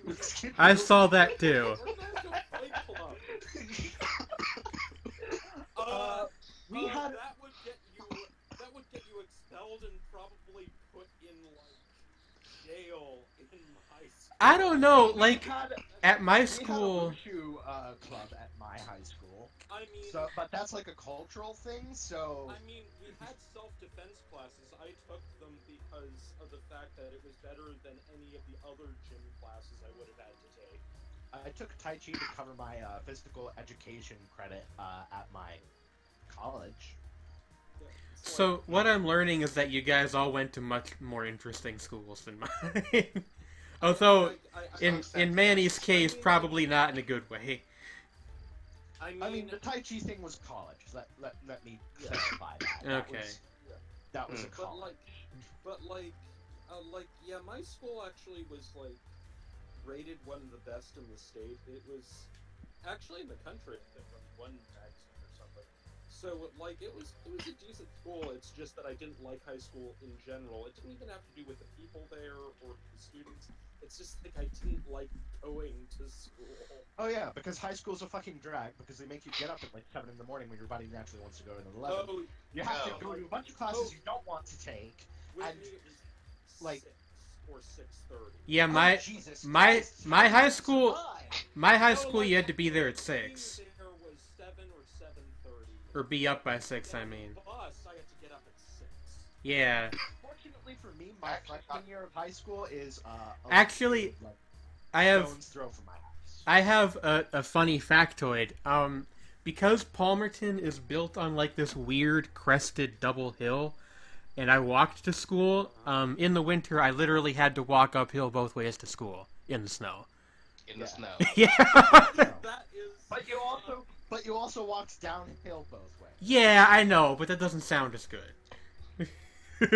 Mexican. I saw that too. We're going to Fight Club. We had that would get you expelled and probably put in like jail in high school. I don't know, like we had at my we had a school. wushu club at my high school. I mean, but that's like a cultural thing. So I mean, we had self-defense classes. I took them because of the fact that it was better than any of the other gym classes I would have had to take. I took Tai Chi to cover my physical education credit at my college. So what I'm learning is that you guys all went to much more interesting schools than mine. Although, in Manny's case, probably not in a good way. I mean, the Tai Chi thing was college. Let me clarify that. Okay. That was a college. But yeah, my school actually was like rated one of the best in the state. It was actually in the country, I think, on one magazine or something. So like it was a decent school. It's just that I didn't like high school in general. It didn't even have to do with the people there or the students. It's just like I didn't like going to school. Oh yeah, because high school's a fucking drag because they make you get up at like 7 in the morning when your body naturally wants to go to 11. Oh, you have to go to a bunch of classes you don't want to take. With And me it was like 6 or 6:30. Yeah, Jesus my high school No, you had to be there at being 6 there was 7 or 7:30. or be up by 6. I mean, Bus, I had to get up at 6. yeah. Fortunately for me, my freshman year of high school is Actually, like, I have stone's throw from my house. I have a funny factoid. Because Palmerton is built on like this weird crested double hill, and I walked to school. In the winter, I literally had to walk uphill both ways to school in the snow. In the snow. Yeah. That is. But you also walked downhill both ways. Yeah, I know, but that doesn't sound as good. I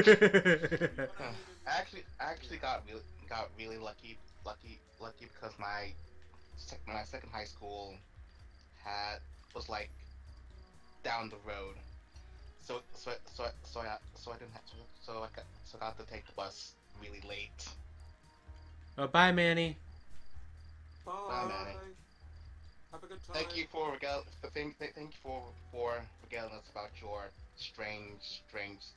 actually got really lucky because my second high school was like down the road, so I got to take the bus really late. Oh, bye, Manny. Bye. Bye, Manny. Have a good time. Thank you for regaling us about your strange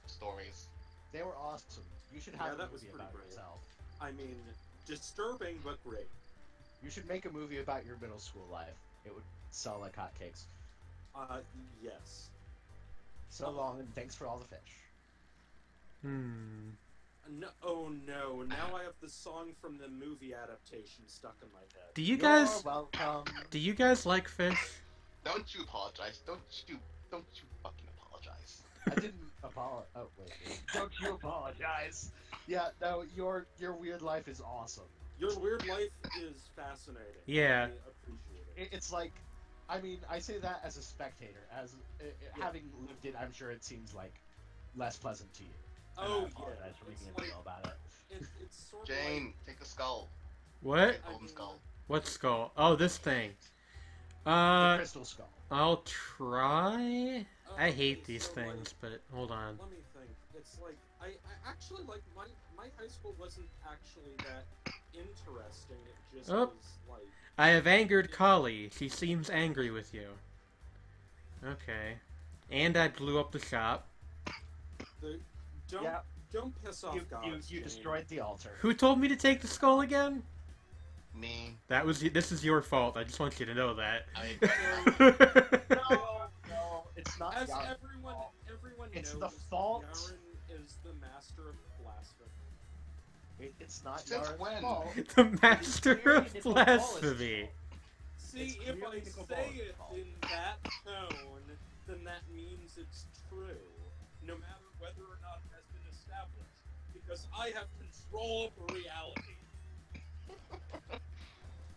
stories. They were awesome. You should have a that was movie pretty about great. yourself. I mean, disturbing but great. You should make a movie about your middle school life. It would sell like hotcakes. Yes. So long, and thanks for all the fish. No, oh no! Now I have the song from the movie adaptation stuck in my head. Do you You're guys welcome. do you guys like fish? Don't you apologize? Don't you fucking apologize? I didn't apologize. Oh wait. Don't you apologize? Yeah, no. Your weird life is awesome. Your weird life is fascinating. Yeah. I appreciate it. It's like, I mean, I say that as a spectator. As having lived it, I'm sure it seems like less pleasant to you. And Oh I apologize for making a deal about it. It's sort Jane, take the skull. What? Take golden skull. What skull? Oh, this thing. The crystal skull. I'll try. I Okay, hate these so, things, but hold on. Let me think. It's like I actually like my high school wasn't actually that interesting. It just Oh. was like I have angered Kali. She seems angry with you. Okay. And I blew up the shop. Don't piss off gods. You Jane. destroyed the altar. Who told me to take the skull again? Me. This is your fault. I just want you to know that. I mean, No, it's not. As Yarrun's everyone fault. It's knows, the fault. Yarrun is the master of blasphemy. It's not Since Yarrun's when? fault. The master clearly of Nicol Bolas' blasphemy. fault. See, It's if clearly I Nicol say Bolas' it fault. in that tone, then that means it's true, no matter whether or not it has been established, because I have control over reality.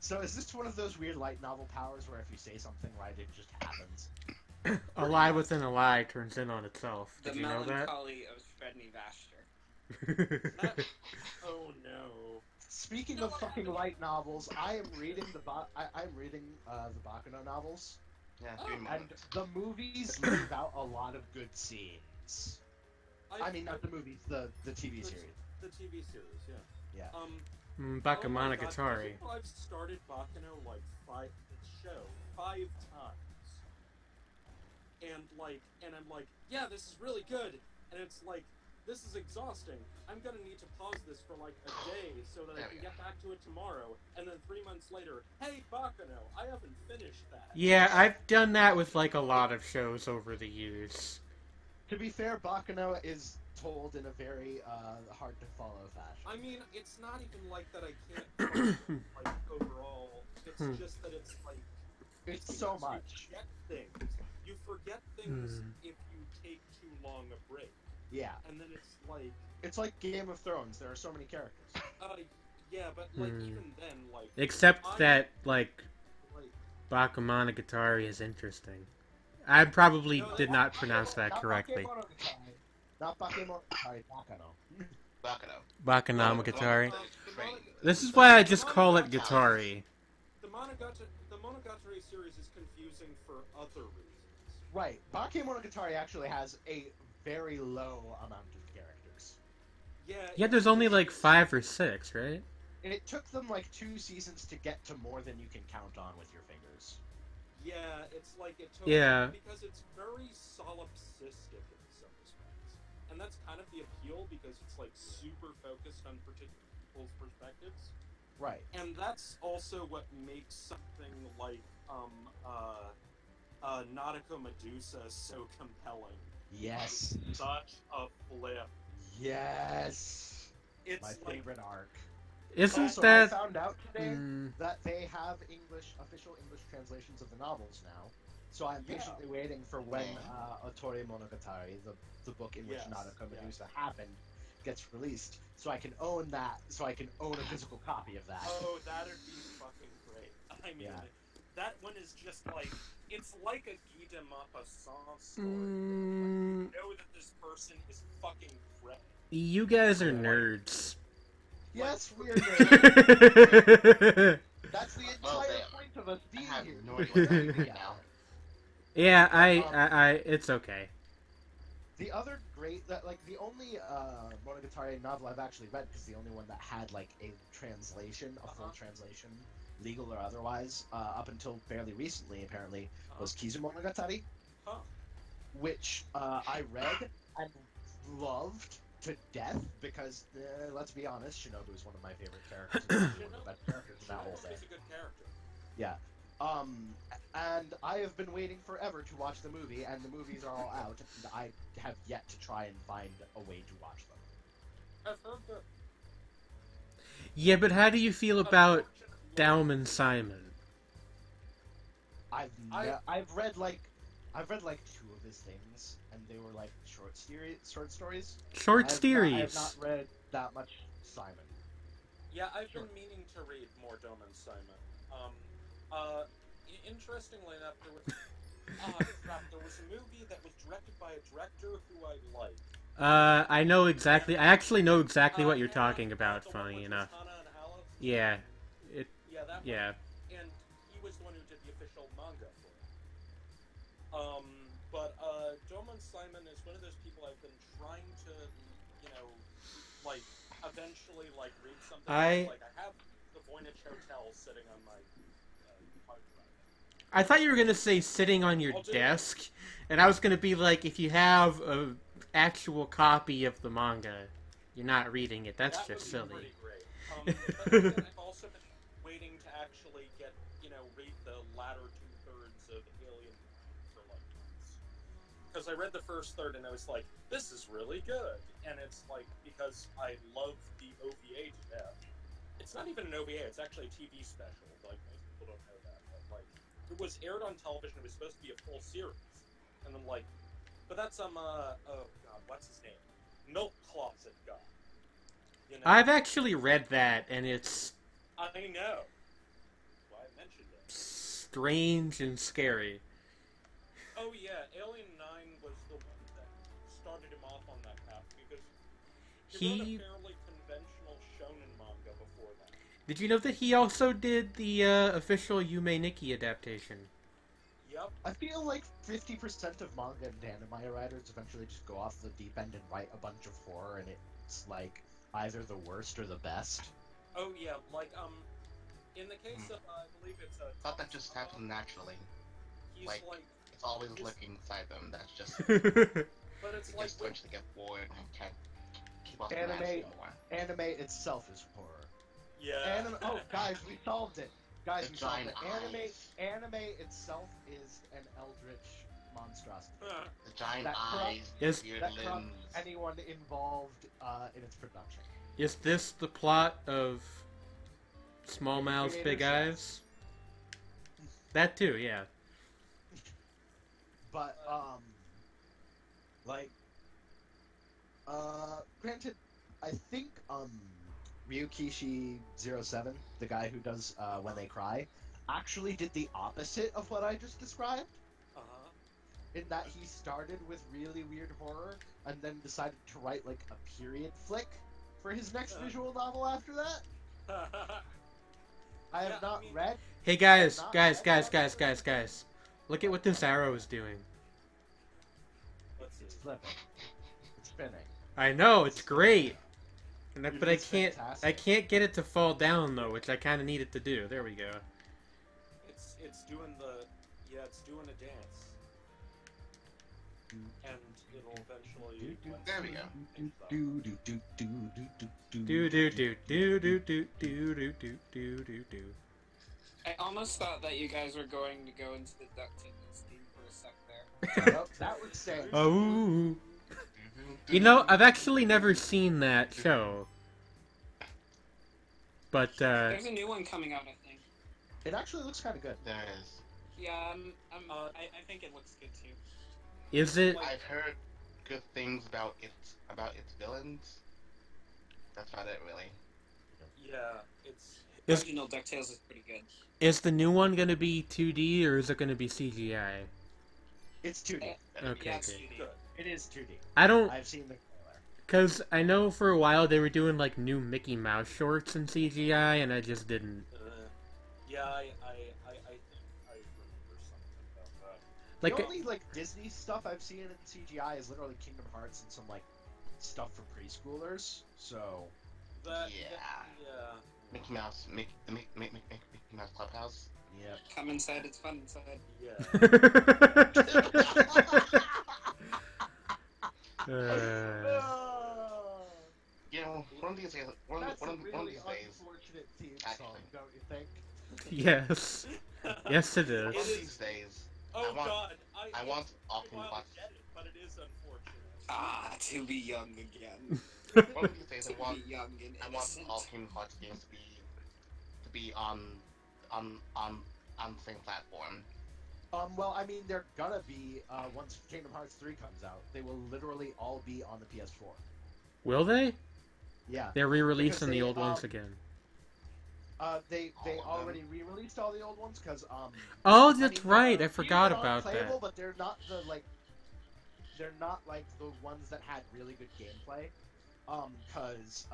So is this one of those weird light novel powers where if you say something right, it just happens? A lie within a lie turns in on itself. The Did you know that? melancholy of Sredni Vashtar. Oh no. Speaking No, of I fucking haven't- light novels, I am reading the Bakuno novels, yeah, Oh, 3 and moments. the movies leave out a lot of good scenes. I mean, not the movies, the TV series. The TV series, yeah. Yeah. Oh my Bakemonogatari. God, I think I've started Bakuno like 5 times. And I'm like, yeah, this is really good. And it's like this is exhausting. I'm gonna need to pause this for like a day so that I can get back to it tomorrow. And then 3 months later, hey, Bakano, I haven't finished that. Yeah, I've done that with like a lot of shows over the years. To be fair, Bakano is told in a very hard to follow fashion. I mean, it's not even like that I can't follow, like, overall. It's just that it's like... It's so much. You forget things. You forget things if you take too long a break. Yeah. And then it's like... It's like Game of Thrones. There are so many characters. Yeah, but, like, even then, like... Except that, like, Bakemonogatari is interesting. I probably did not pronounce that correctly. Not Bakemonogatari, Bakano. Bakemonogatari. This is why I just call it Gatari. The Monogatari series is confusing for other reasons. Right. Bakemonogatari actually has a very low amount of characters. Yeah, there's only like 5 or 6, right? It took them like 2 seasons to get to more than you can count on with your fingers. Yeah, it's like it took... Yeah. Because it's very solipsistic in some respects. And that's kind of the appeal, because it's like super focused on particular people's perspectives. Right. And that's also what makes something like Nautico Medusa so compelling. Yes. Such a flip. Yes. It's my favorite arc. Isn't also, that... I found out today that they have official English translations of the novels now. So I'm patiently waiting for when Otori Monogatari, the book in which Nautico Medusa happened, gets released, so I can own that. So I can own a physical copy of that. Oh, that'd be fucking great. I mean, that one is just like, it's like a Guy de Maupassant story. Like, you know that this person is fucking Fred. You guys are nerds. Yes, we are nerds. That's the entire point of us being here. No idea what I'm doing now. Yeah, I, it's okay. The other great, the only Monogatari novel I've actually read, because the only one that had like a translation, a full translation, legal or otherwise, up until fairly recently apparently, was Kizumonogatari, which I read and loved to death, because let's be honest, Shinobu is one of my favorite characters. One of the best characters in that whole thing. He's a good character. Yeah. And I have been waiting forever to watch the movie, and the movies are all out, and I have yet to try and find a way to watch them. I've heard that. Yeah, but how do you feel about Dauman Simon? I've read like 2 of his things, and they were like short stories. Short stories. I have not read that much Simon. Yeah, I've been meaning to read more Dauman Simon. Interestingly enough, there was a movie that was directed by a director who I like. I know exactly. I actually know exactly what you're talking about. Funny enough. Yeah. Yeah. And he was the one who did the official manga for it. But Dauman Simon is one of those people I've been trying to, eventually read something. I have the Voynich Hotel sitting on my hard drive. I thought you were gonna say sitting on your desk, and I was gonna be like, if you have a actual copy of the manga, you're not reading it. That's just silly. Pretty great. But then I've also been waiting to actually get, read the latter 2/3 of Alien for months. Because I read the first third and I was like, this is really good. And it's because I love the OVA to death. It's not even an OVA, it's actually a TV special. Most people don't know that. But, it was aired on television, it was supposed to be a full series. And I'm like, but that's, oh god, what's his name? Milk Closet God. I've actually read that, and it's... I know. Why I mentioned it. Strange and scary. Oh yeah, Alien 9 was the one that started him off on that path, because he wrote a fairly conventional shonen manga before that. Did you know that he also did the official Yume Nikki adaptation? Yep. I feel like 50% of manga and anime writers eventually just go off the deep end and write a bunch of horror, and it's either the worst or the best. Oh yeah, in the case of, I believe it's a... Thought that just happened naturally. He's it's always looking inside them, that's just... But it's they just eventually get bored and can't keep up Anime- the match more. Anime itself is horror. Yeah. Oh, guys, we solved it. Guys, The we solved it. giant eyes. Anime itself is an eldritch monstrosity The giant That eyes, Yes. the weird that corrupts limbs. anyone involved in its production. Is this the plot of Small Mouths, Big Creator Eyes? That too, yeah. But granted, I think Ryukishi07, the guy who does When They Cry, actually did the opposite of what I just described. Uh-huh. In that he started with really weird horror and then decided to write like a period flick for his next visual novel after that. I have not read. Hey guys. Look at what this arrow is doing. Let's see. It's flipping. It's spinning. I know, it's great. But I It's can't fantastic. get it to fall down though, which I kind of need it to do. There we go. It's doing a dance, and it'll eventually. There we go. Do do do do do do do do do do do. I almost thought that you guys were going to go into the DuckTales theme for a sec there. Well, that would say. Oh. You know, I've actually never seen that show. But There's a new one coming out, I think. It actually looks kind of good. There is. Yeah, I think it looks good too. is it? I've heard good things about its villains. That's about it, really. Yeah, it's. Is Original DuckTales is pretty good. is the new one gonna be 2D or is it gonna be CGI? It's 2D. Okay, Yeah, it's okay. 2D. Good. It is 2D. I don't, I've seen the trailer. cause I know for a while they were doing like new Mickey Mouse shorts in CGI, and I just didn't. Yeah, I think I remember something about that. Like, The only like Disney stuff I've seen in CGI is literally Kingdom Hearts and some like stuff for preschoolers. So That, Yeah. yeah. Mickey Mouse, Mickey Mouse Clubhouse. yeah. Come inside, it's fun inside. Yeah. You know, one of these days, one That's of a these really days, unfortunate theme song, Actually. don't you think? yes, yes, it one of is. these days, Oh I want- God! I want all Well, I Watch. get it, but it is unfortunate. Ah, to be young again. One of these days, To I want be young and I want innocent. all Kingdom Hearts games to be on the same platform. Well, I mean, they're gonna be once Kingdom Hearts 3 comes out. They will literally all be on the PS4. Will they? Yeah. They're re-releasing Because the they, old ones again. They All of them. already re-released all the old ones because Oh, I that's mean, right. they're I forgot even about unplayable, that. But they're not they're not like the ones that had really good gameplay. Because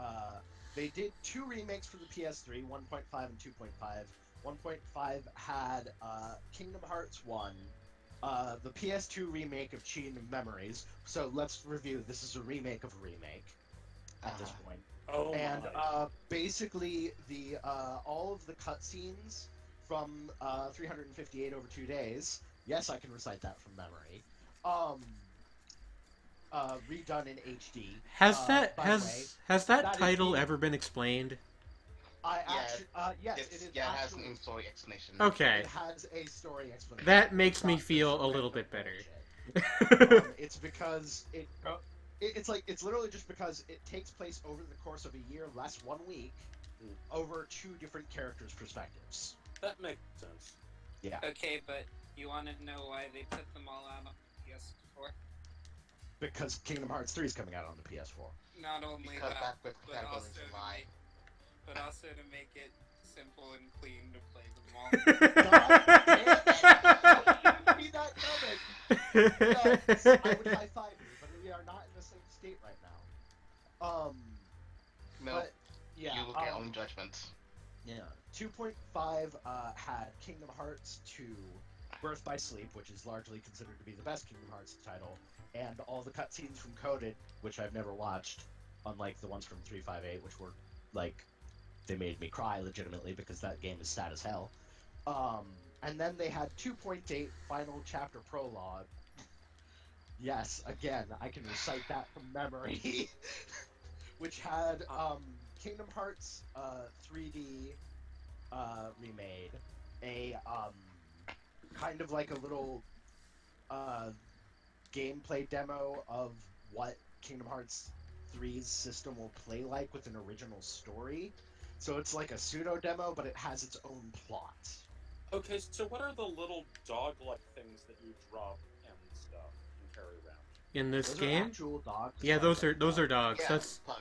they did 2 remakes for the PS3, 1.5 and 2.5. 1.5 had Kingdom Hearts 1, the PS2 remake of Chain of Memories. So let's review. This is a remake of a remake at this point. Oh And my. basically, the all of the cutscenes from 358 over 2 days. Yes, I can recite that from memory. Redone in HD. Has by the way, has that that is title the- ever been explained? I Yeah, actually, yes, it is. It has actually, an in-story explanation. Okay, It has a story explanation. that makes me Not feel this a little random bit bullshit. better. It's because it's literally just because it takes place over the course of a year, less 1 week, over 2 different characters' perspectives. That makes sense. Yeah, Okay, but you want to know why they put them all out on PS4? because Kingdom Hearts 3 is coming out on the PS4. Not only Because that, back with but compatibility also, is to a lie. make, but also to make it simple and clean to play them all. See that coming? Yes, I would high five you, but we are not in the same state right now. No, But yeah, you will get only judgment. yeah. 2.5 had Kingdom Hearts 2, Birth by Sleep, which is largely considered to be the best Kingdom Hearts title, and all the cutscenes from Coded, which I've never watched, unlike the ones from 358, which were like they made me cry legitimately because that game is sad as hell. And then they had 2.8 Final Chapter Prologue. Yes, again, I can recite that from memory. which had Kingdom Hearts 3D remade, a kind of like a little gameplay demo of what Kingdom Hearts 3's system will play like with an original story. So it's like a pseudo demo, but it has its own plot. Okay, so what are the little dog-like things that you drop and stuff and carry around? In this Those game? are actual dogs. Yeah, those are dogs. Yeah, That's pugs.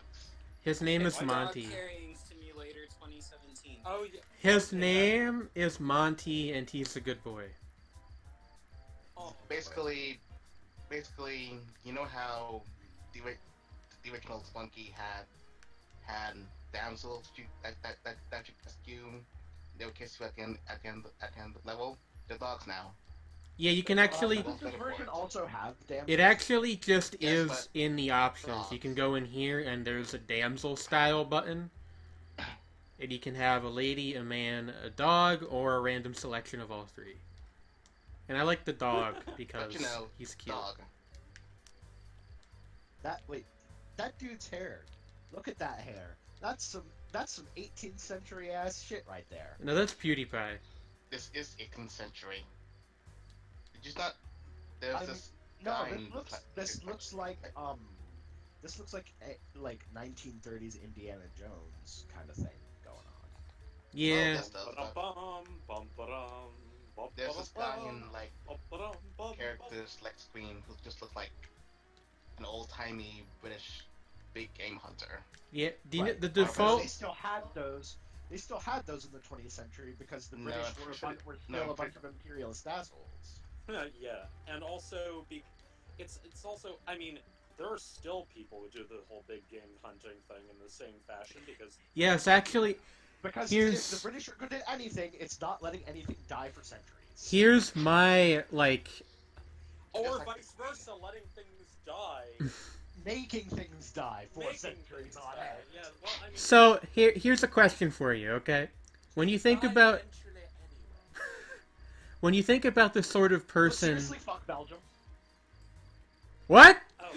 his name is Dog Monty. Carrying Simulator 2017. Oh yeah. His name is Monty, and he's a good boy. Oh, Basically, you know how the original Spunky had damsels that you rescue. They'll kiss you at the end of the level. They're dogs now. Yeah, you can actually. Does this version also have damsels? It actually just Yes, is but in the options. dogs. You can go in here, and there's a damsel style button. And you can have a lady, a man, a dog, or a random selection of all three. And I like the dog because But you know, he's cute. dog. That dude's hair. Look at that hair. That's some 18th century ass shit right there. No, that's PewDiePie. This is 18th century. Did you not? There's I mean, this No, guy this looks like like 1930s Indiana Jones kind of thing going on. Yeah. Well, there's this guy in like characters like screen who just looks like an old-timey British big game hunter. Yeah. Right. The Because default. they still had those. They still had those in the 20th century because the No, British I'm were sure- still no, a bunch of imperialist assholes. yeah, and also it's also, I mean, there are still people who do the whole big game hunting thing in the same fashion because Yes, actually, Because Here's- if the British are good at anything, it's not letting anything die for centuries. here's my like. or Just like- vice versa, letting things die. Making things die for making centuries things on die. end. Yeah, well, I mean, So here's a question for you, okay? When you think die about eventually anyway. when you think about the sort of But person. seriously, fuck Belgium. What? Oh.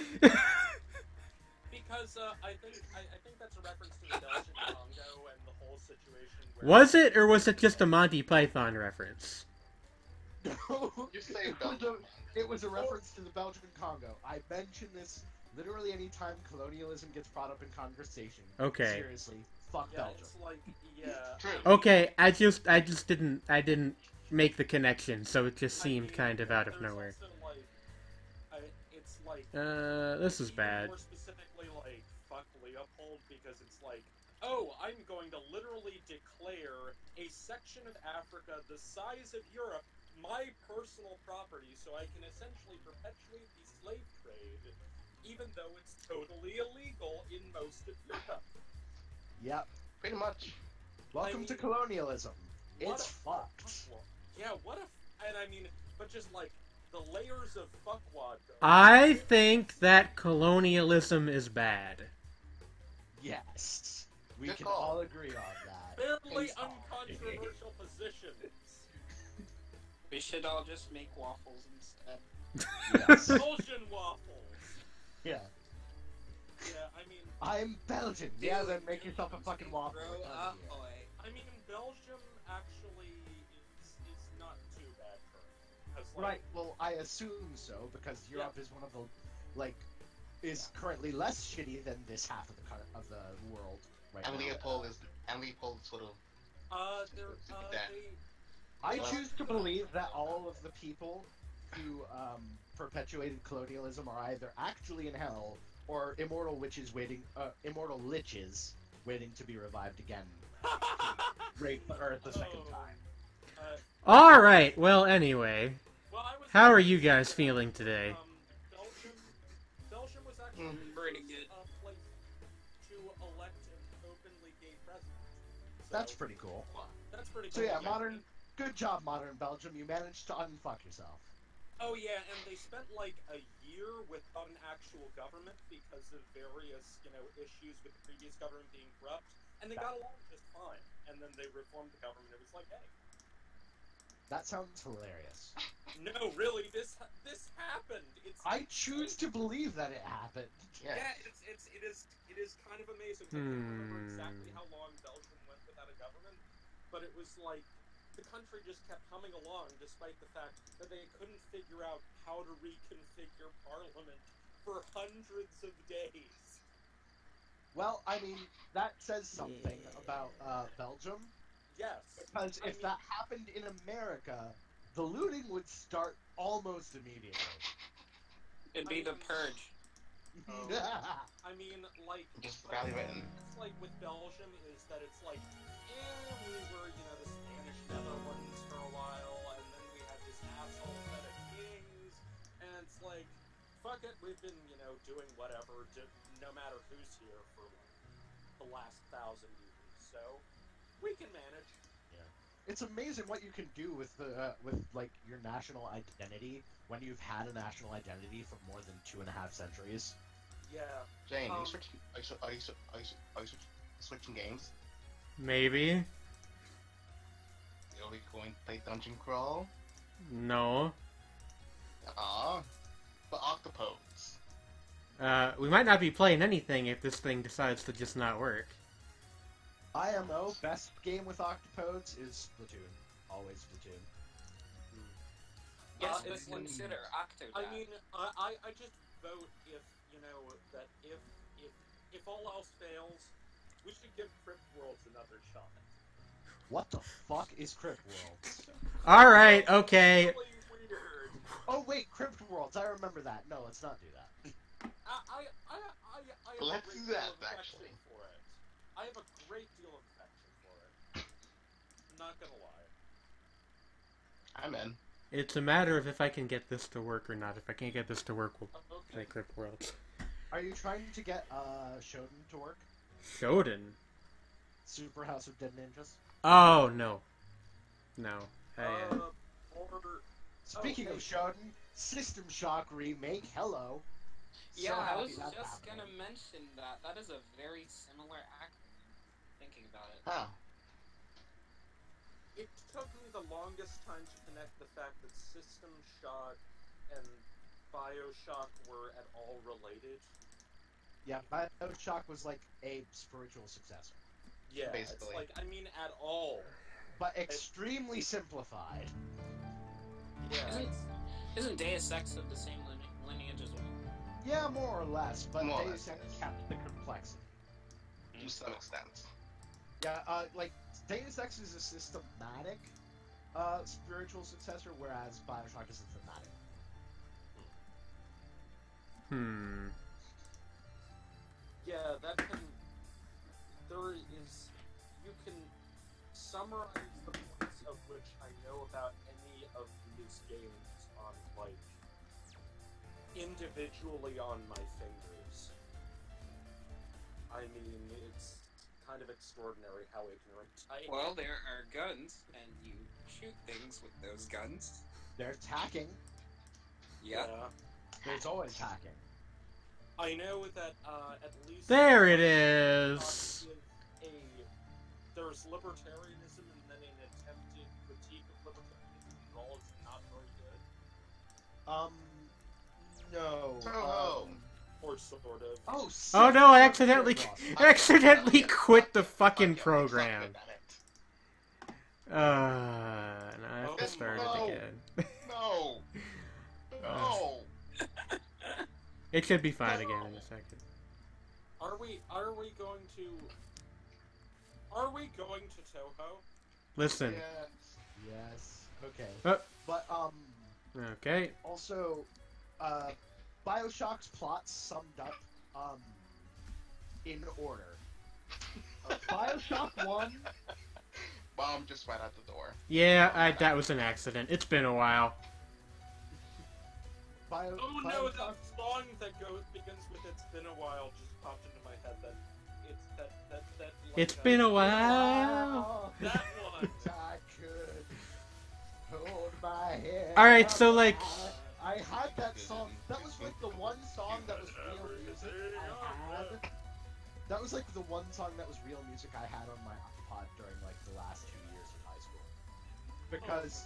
Because I think that's a reference to the Belgian Congo and the whole situation. Where Was it, or was it just a Monty Python reference? No, You say it was Belgium. it was a reference to the Belgian Congo. I mention this literally anytime colonialism gets brought up in conversation. Okay. Seriously, fuck Yeah, Belgium. it's like yeah. True. Okay, I just didn't make the connection, so it just I seemed mean, kind of out of there's nowhere. Also, like, it's like This is even bad. More specifically, like fuck Leopold, because it's like, oh, I'm going to literally declare a section of Africa the size of Europe my personal property, so I can essentially perpetuate the slave trade, even though it's totally illegal in most of Europe. Yep. Pretty much. Welcome to mean, colonialism. What It's a fucked. Yeah, what if? And I mean, but just like the layers of fuckwad. I think that colonialism is bad. Yes. We Good can call. all agree on that. Fairly It's- uncontroversial positions. We should all just make waffles instead. Yes. Belgian waffles. Yeah. Yeah, I mean, I'm Belgian. Yeah, Dude, then make yourself a fucking waffle. Bro, We're done here. ahoy. I mean, Belgium actually is not too bad for it. 'Cause, like, Right. Well, I assume so because Europe is one of the is currently less shitty than this half of the world right And now. Leopold is sort of they're that. I choose to believe that all of the people who perpetuated colonialism are either actually in hell or immortal liches waiting to be revived again to rape the earth a second time. All right. Well, anyway, well, I was how are you guys feeling today? Belgium was actually Pretty good. a place to elect an openly gay president. So, That's pretty cool. That's pretty So cool. yeah, good job, modern Belgium. You managed to unfuck yourself. Oh yeah, and they spent like a year without an actual government because of various, issues with the previous government being corrupt, and they got along just fine. And then they reformed the government. It was like, hey, That sounds hilarious. No, really, this happened. I choose to believe that it happened. Yes. Yeah, it is kind of amazing. I can't remember exactly how long Belgium went without a government, but it was like the country just kept humming along, despite the fact that they couldn't figure out how to reconfigure parliament for hundreds of days. Well, I mean, that says something about Belgium. Yes. Because if that happened in America, the looting would start almost immediately. It'd be the purge. I mean, like, Just badly written. it's like with Belgium is that it's like, we were, the Spanish Netherlands for a while, and then we had this asshole set of kings, and it's like, fuck it, we've been, doing whatever, no matter who's here for like the last 1,000 years, so we can manage. It's amazing what you can do with like your national identity when you've had a national identity for more than 2.5 centuries. Yeah. Jane, are you switching games? Maybe. Are we going to play Dungeon Crawl? No. But Octopodes. We might not be playing anything if this thing decides to just not work. IMO, best game with Octopodes is Splatoon. Always Splatoon. Yes, but consider Octodad. I mean, I just vote if, that if all else fails, we should give Crypt Worlds another shot. What the fuck is Crypt Worlds? Alright, okay. Really weird. Oh wait, Crypt Worlds, I remember that. No, let's not do that. I have Let's a great do that, deal of affection actually. for it. I have a great deal of affection for it. I'm not gonna lie. I'm in. It's a matter of if I can get this to work or not. If I can't get this to work, we'll play Okay. Crypt Worlds. Are you trying to get Shodan to work? Shodan? Super House of Dead Ninjas? Oh, no. No. Speaking of Shodan, System Shock remake, hello. Yeah, So I happy was that's just happening. gonna mention that. That is a very similar act. Thinking about it. Huh. It took me the longest time to connect the fact that System Shock and Bioshock were at all related. Yeah, Bioshock was like a spiritual successor, Yeah, Basically. it's like, I mean, at all. but extremely simplified. Yeah. Isn't Deus Ex of the same lineage as well? Yeah, more or less, but More or Deus less, Ex yes. kept the complexity. To some extent. Yeah, like, Deus Ex is a systematic spiritual successor, whereas Bioshock is a thematic. Yeah, that can... There is... You can summarize the points of which I know about any of these games on, like, individually on my fingers. I mean, it's kind of extraordinary how ignorant I am. Well, there are guns, and you shoot things with those guns. There's hacking. Yeah. There's always hacking. I know that, at least... There it is! There's libertarianism and then an attempted critique of libertarianism. All is not very good. No. Oh. Or sort of. Oh, Oh no, I accidentally Yeah. quit the fucking Yeah, program. suck at it. Now I have to start no. it again. No. No. It should be fine again in a second. Are we going to Toho? Listen. Yes. Okay. Uh. But Okay. also, Bioshock's plot summed up in order. Bioshock 1. Bomb just right out the door. Yeah, that was an accident. It's been a while. Oh no, Bioshock, that song that begins with "It's been a while" just popped into my head. That it's that. Like, It's been a while. That one. I could hold my head. Alright, so like... I had that song. That was like the one song that was real music I had. That was like the one song that was real music I had on my iPod during like the last 2 years of high school. Because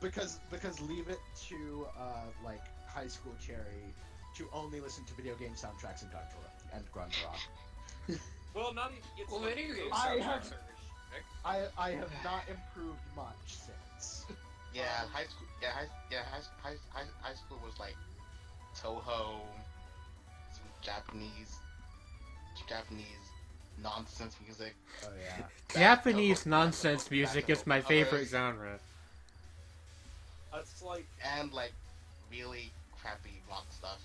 because leave it to like high school Cherry to only listen to video game soundtracks and grunge rock. Well, not even. It's Well, like, video game I soundtracks have- are restricted. I have not improved much since. Yeah, high school. Yeah, high school was like Toho, some Japanese nonsense music. Oh yeah. Japanese nonsense music is my favorite Others, genre. It's like and like really crappy rock stuff.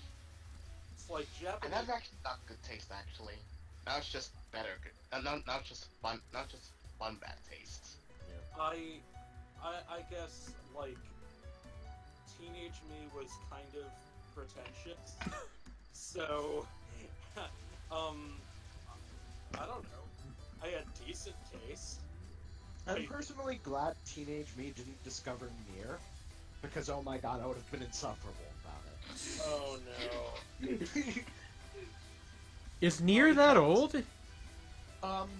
it's like And Japanese. that's actually not good taste, actually. Now it's just better. Not just fun bad taste. I guess like teenage me was kind of pretentious, so I don't know. I had decent taste. I'm personally glad teenage me didn't discover Nier, because oh my god, I would have been insufferable about Oh no. it. Is Nier that old?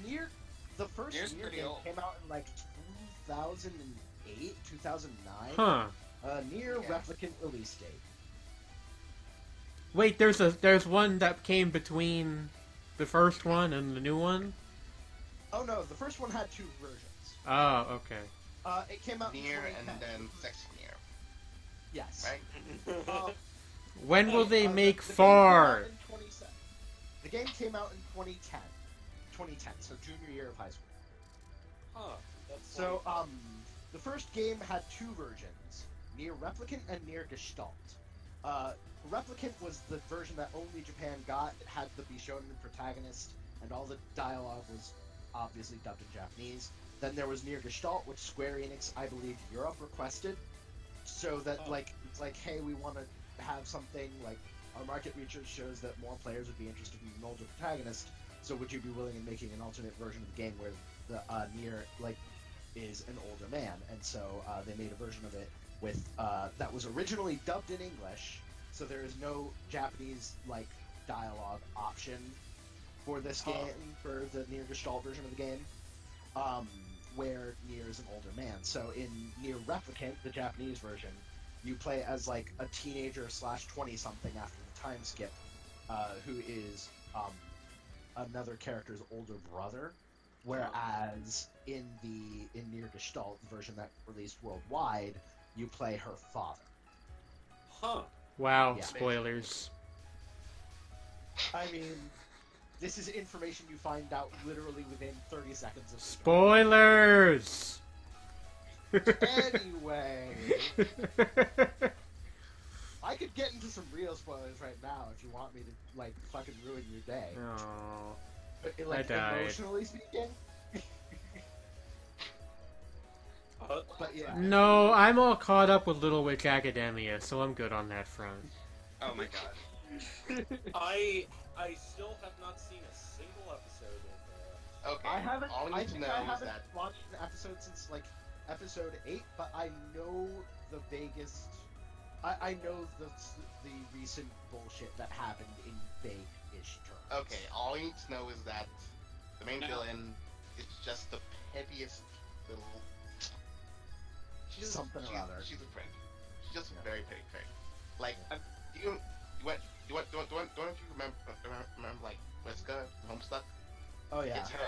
Nier, the first Nier's Nier pretty game old. came out in like 2008, 2009. Huh. Nier Yeah. Replicant release date. Wait, there's one that came between the first one and the new one? Oh no, the first one had two versions. Oh, okay. It came out Nier in and 2010. then Sex Nier, Yes. right? When will they the- make the game came Far? out in 2010. The game came out in 2010. 2010, so junior year of high school. Huh. That's So, like, the first game had two versions, Nier Replicant and Nier Gestalt. Replicant was the version that only Japan got. It had the Bishonen protagonist, and all the dialogue was obviously dubbed in Japanese. Then there was Nier Gestalt, which Square Enix, I believe, Europe requested, so that Oh. it's like, hey, we want to have something like our market research shows that more players would be interested in an older protagonist. So would you be willing in making an alternate version of the game where the Nier is an older man? And so they made a version of it with that was originally dubbed in English, so there is no Japanese dialogue option for this Oh. game, for the Nier Gestalt version of the game, where Nier is an older man. So in Nier Replicant, the Japanese version, you play as a teenager / 20-something after the time skip, who is another character's older brother. Whereas in Nier Gestalt, the version that released worldwide, you play her father. huh. Wow, Yeah. spoilers. I mean, this is information you find out literally within 30 seconds of the Spoilers! Anyway, I could get into some real spoilers right now if you want me to fucking ruin your day. Oh. But I died. emotionally speaking, but yeah. No, I'm all caught up with Little Witch Academia, so I'm good on that front. Oh my god. I still have not seen a single episode of Okay. I haven't. All we I need to think know I is haven't that watched an episode since episode 8, but I know the vaguest. I know the recent bullshit that happened in vague-ish terms. okay. All you need to know is that the main No. villain is just the pettiest little. She's just, Something or she's, other. She's a prick. She's just Yeah. a very petty prick. Like, Yeah. do you remember like Whisker, Homestuck? Oh yeah. It's her.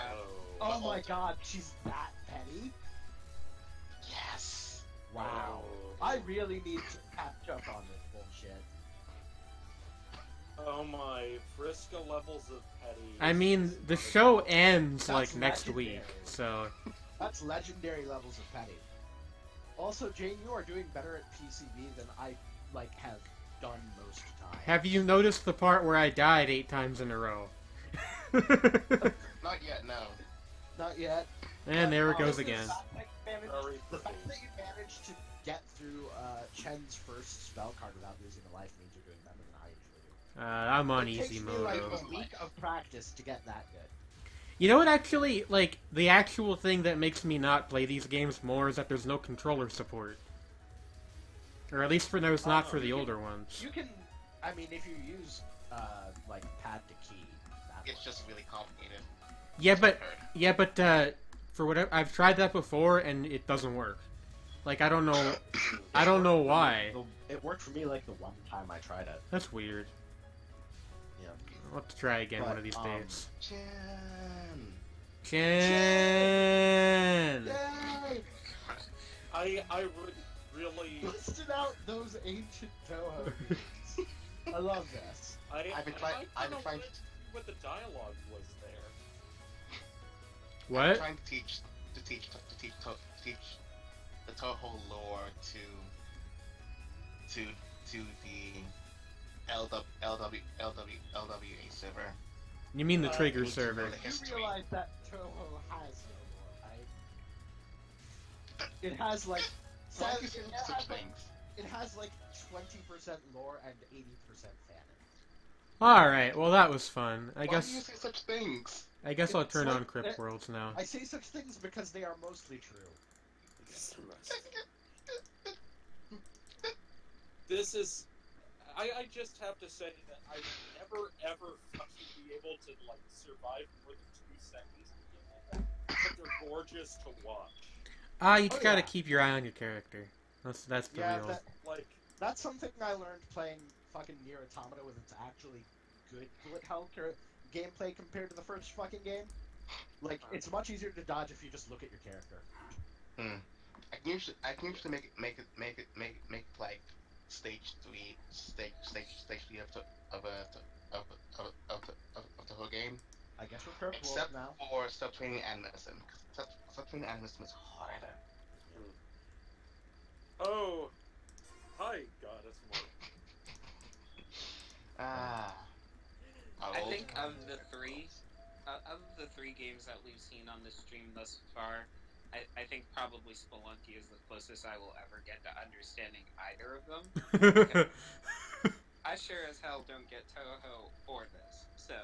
Oh the my alter. god, she's that petty. Yes. Wow. I really need to catch up on this bullshit. Oh my, Friska levels of petty. I mean, the show ends That's next legendary. week, so That's legendary levels of petty. Also, Jane, you are doing better at PCB than I have done most times. have you noticed the part where I died 8 times in a row? Not yet. No. Not yet. And there it goes The again. fact that you managed- Very The pretty. fact that you managed to get through Chen's first spell card without losing a life means you're doing better than I usually do. I'm on It easy takes me mode. a week of practice to get that good. You know what, actually, the actual thing that makes me not play these games more is that there's no controller support. Or at least there's not for the you older ones. You can, I mean, if you use pad to key, that It's just really complicated. Yeah, but for whatever, I've tried that before and it doesn't work. Like, I don't know. I don't know why. It worked for me like the one time I tried it. That's weird. Yeah. I'll have to try again But, one of these days. Jen. Jen! Yay! I would really. Busted out those ancient Toho games. I love this. I've been trying to see what the dialogue was there. What? I'm trying to teach the Toho lore to the LWA server. You mean the Trigger Need to know server? the You history. realize that Toho has no lore, right? It has like Why do you it say has, such like, things? it has like 20% lore and 80% fanon. Alright, well that was fun. I Why do you guess say such things? I'll It's turn like- on Crypt Worlds now. I say such things because they are mostly true. This is. I just have to say that I would never ever fucking be able to like survive more than 2 seconds in a game, but they're gorgeous to watch. You Oh, gotta yeah. keep your eye on your character. That's the Yeah, real. Like, that's something I learned playing fucking Nier Automata with its actually good bullet hell gameplay compared to the first fucking game. Like, it's much easier to dodge if you just look at your character. I can usually make it like stage 3 of the whole game. I guess we're Crypt World Except now. for subtraining animism. Subtraining animism is harder. oh, hi, Goddess Mark. I think of the three games that we've seen on this stream thus far, I think probably Spelunky is the closest I will ever get to understanding either of them. I sure as hell don't get Toho for this, so...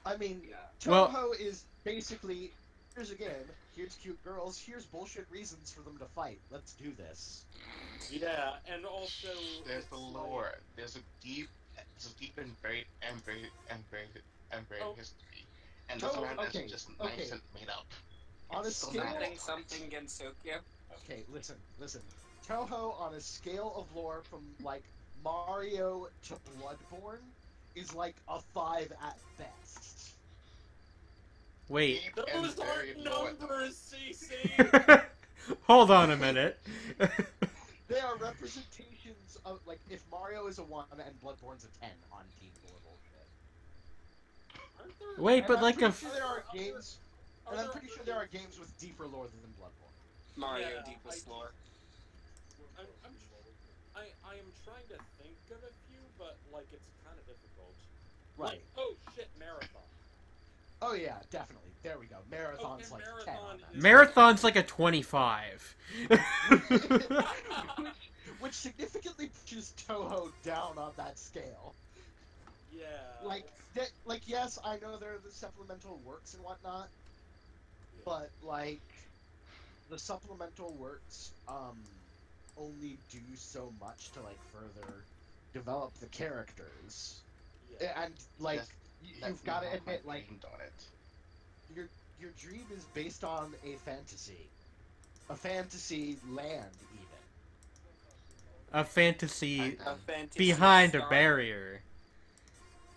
I mean, Yeah. Toho Well- is basically, here's a game, here's cute girls, here's bullshit reasons for them to fight. Let's do this. Yeah, and also There's it's the like- lore. There's a deep and buried Oh. history, and this one okay, is just okay. 9% made up. On a It's so scale, bad. Something Gensokyo. okay, listen. Toho on a scale of lore from like Mario to Bloodborne is like a 5 at best. Wait. Deep and Those buried aren't lore. numbers, CC! Hold on a minute. They are representations of like if Mario is a 1 and Bloodborne's a 10 on Team Lore bullshit. Aren't there- Wait, And but I'm like pretty a. sure there are games, Are and I'm there pretty sure other there are games- games with deeper lore than Bloodborne. Mario Yeah, Deepest Lore. I am trying to think of a few, but like it's kind of difficult. Right. Like, oh shit, Marathon. Oh yeah, definitely. There we go. Marathon's Okay, like 10 Marathon on that. is- Marathon's like a 25. Which significantly pushes Toho down on that scale. Yeah. Like yes, I know there are the supplemental works and whatnot, but like the supplemental works only do so much to like further develop the characters. yeah. And like Yes, you've got to admit like on it. your dream is based on a fantasy land even. A fantasy A fantasy behind a star. barrier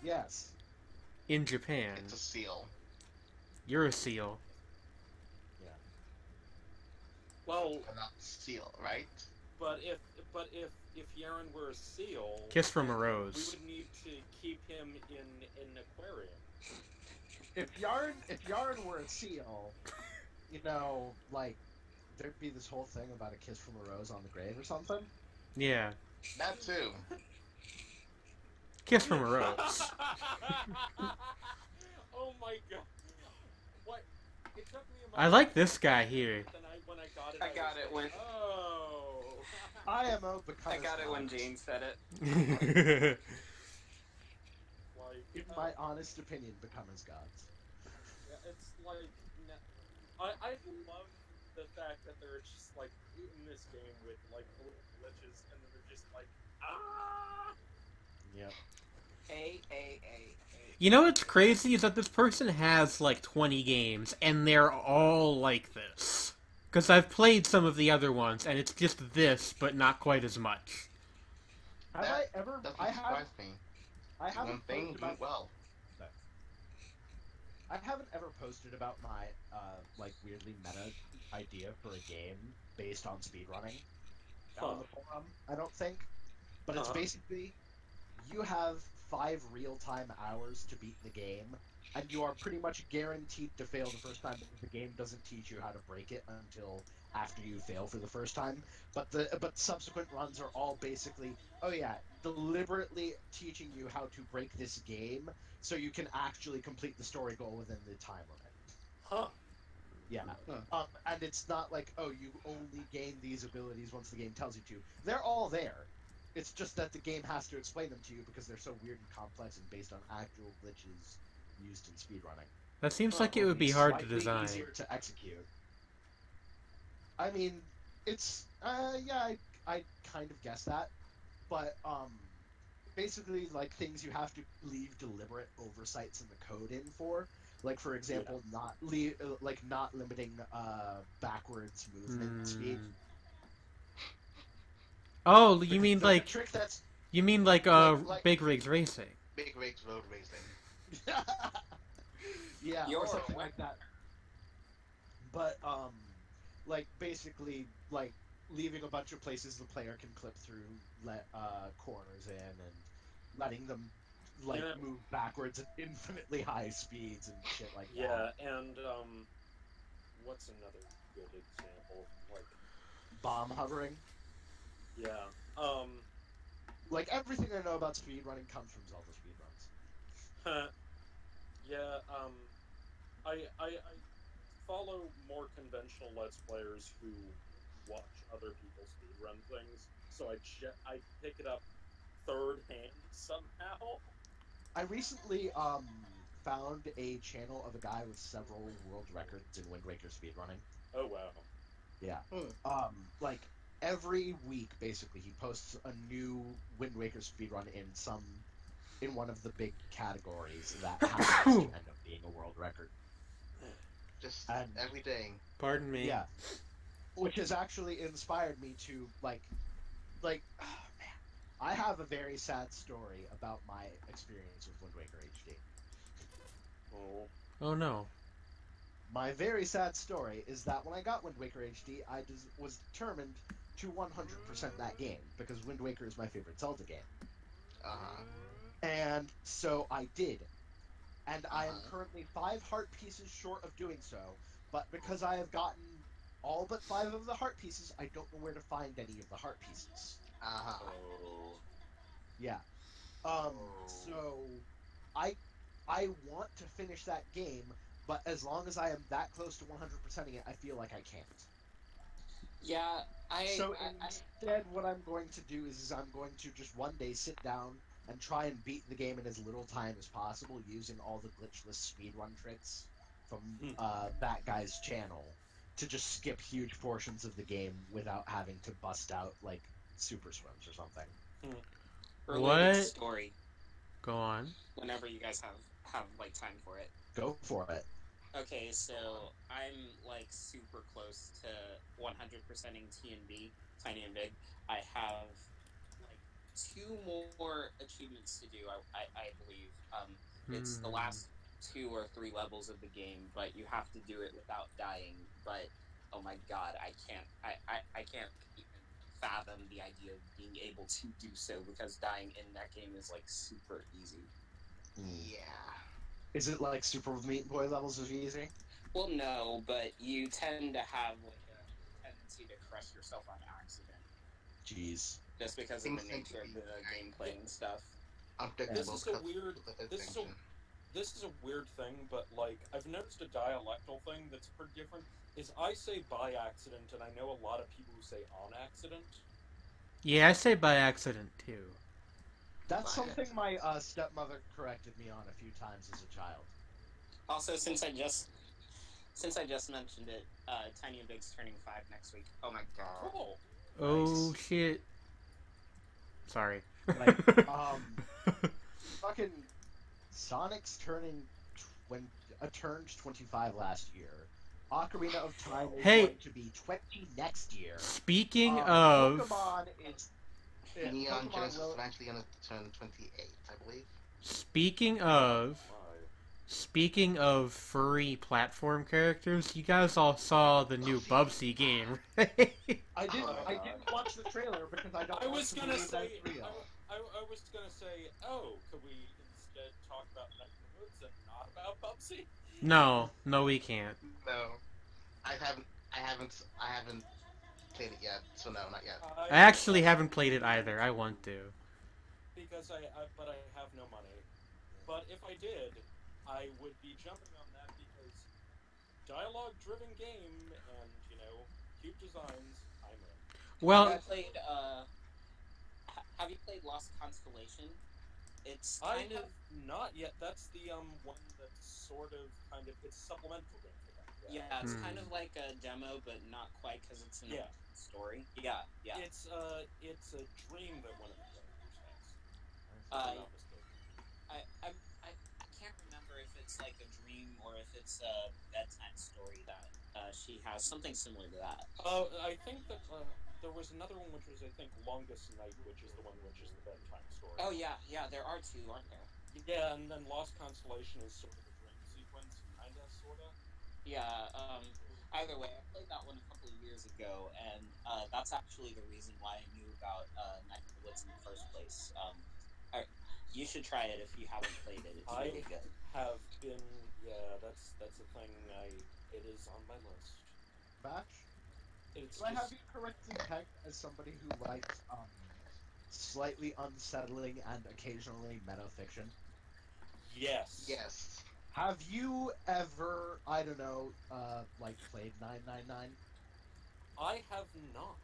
Yes. in Japan. It's a seal. You're a seal. Well, But not seal, right? but if Yarrun were a seal, Kiss from a we rose. would need to keep him in an aquarium. If Yarrun were a seal, you know, like there'd be this whole thing about a kiss from a rose on the grave or something. Yeah. That too. Kiss from a rose. Oh my god! What? It took me a I like this guy here. When I got it, I got was it like, when- Oh. IMO because I got it when Jane said it. Like, In my honest opinion, become as gods. yeah, it's like I love the fact that they're just like in this game with like little glitches, and then they're just like Yep. A. You know what's crazy is that this person has like 20 games and they're all like this. Because I've played some of the other ones, and it's just this, but not quite as much. Have I ever? Doesn't surprise me. I haven't One thing posted do it about. well. I haven't ever posted about my like weirdly meta idea for a game based on speedrunning on the forum. I don't think, but it's basically you have 5 real-time hours to beat the game, and you are pretty much guaranteed to fail the first time because the game doesn't teach you how to break it until after you fail for the first time. But subsequent runs are all basically, oh yeah, deliberately teaching you how to break this game so you can actually complete the story goal within the time limit. Huh. Yeah. And it's not like, oh, you only gain these abilities once the game tells you to. They're all there. It's just that the game has to explain them to you because they're so weird and complex and based on actual glitches used in speedrunning. That seems like it would be hard to design. Easier to execute. I mean, it's yeah, I kind of guess that, but basically like things you have to leave deliberate oversights in the code in for. Like for example, not limiting backwards movement speed. Oh, you mean like trick that's Big Rigs Racing? Big Rigs Road Racing. Yeah, or something like that. But like basically like leaving a bunch of places the player can clip through, let corners in, and letting them like move backwards at infinitely high speeds and shit like that. Yeah, and what's another good example? Like bomb hovering. Yeah. Like everything I know about speedrunning comes from Zelda speedruns. Yeah. I follow more conventional Let's Players who watch other people speedrun things, so I pick it up third hand somehow. I recently found a channel of a guy with several world records in Wind Waker speedrunning. Oh wow. Yeah. Like every week basically he posts a new Wind Waker speedrun in one of the big categories that happens to end up being a world record. Just every day. Pardon me. Yeah. Which has actually inspired me to like oh man. I have a very sad story about my experience with Wind Waker HD. Oh no. My very sad story is that when I got Wind Waker HD, I was determined to 100% that game, because Wind Waker is my favorite Zelda game. And so I did. And I am currently 5 heart pieces short of doing so, but because I have gotten all but 5 of the heart pieces, I don't know where to find any of the heart pieces. Yeah. So I want to finish that game, but as long as I am that close to 100%ing it, I feel like I can't. Yeah, instead, what I'm going to do is I'm going to just one day sit down and try and beat the game in as little time as possible using all the glitchless speedrun tricks from that guy's channel to just skip huge portions of the game without having to bust out, like, super swims or something. Related story. Go on. Whenever you guys have like time for it. Go for it. Okay, so I'm like super close to 100%ing T&B, Tiny and Big. I have like 2 more achievements to do, I believe. It's the last 2 or 3 levels of the game, but you have to do it without dying. But oh my god, I can't even fathom the idea of being able to do so, because dying in that game is like super easy. Yeah. Is it like Super Meat Boy levels of easy? Well, no, but you tend to have like a tendency to crush yourself on accident. Jeez. Just because of the nature of the gameplay and stuff. This is a weird thing, but like I've noticed a dialectal thing that's pretty different. Is I say by accident, and I know a lot of people who say on accident. Yeah, I say by accident too. That's something my stepmother corrected me on a few times as a child. Also, since I just mentioned it, Tiny and Big's turning 5 next week. Oh my god. Cool. Oh nice. Shit. Sorry. Like, fucking Sonic's turned 25 last year. Ocarina of Time is Hey. going to be 20 next year. Speaking of... Pokemon is... Neon Pokemon Genesis will... is eventually going to turn 28, I believe. Speaking of... Speaking of furry platform characters, you guys all saw the new Bubsy game, right? I didn't watch the trailer because I don't. I was want to gonna believe say. that's real. I was gonna say. Oh, could we instead talk about Night in the Woods and not about Bubsy? No, we can't. No, I haven't played it yet. So no, not yet. I actually haven't played it either. I want to. Because but I have no money. But if I did, I would be jumping on that because dialogue-driven game and cute designs. I'm in. Well, have you played Lost Constellation? It's I kind of have not yet. That's the one that's sort of kind of it's supplemental game for that. yeah, it's kind of like a demo, but not quite because it's an story. Yeah. It's a dream that one of the characters has. If I'm not mistaken. I can't remember if it's like a dream or if it's a bedtime story that she has something similar to that. I think that there was another one which was I think Longest Night, which is the one which is the bedtime story. Oh yeah, there are two, aren't there? Yeah, and then Lost Constellation is sort of a dream sequence, kinda, sorta. Yeah. Either way, I played that one a couple of years ago, and that's actually the reason why I knew about Night in the Woods in the first place. You should try it if you haven't played it. It's really good. Have been, yeah, that's a thing. It is on my list. Batch? It's Do I have you correctly pegged as somebody who likes slightly unsettling and occasionally metafiction? Yes. Yes. Have you ever, I don't know, played 999? I have not.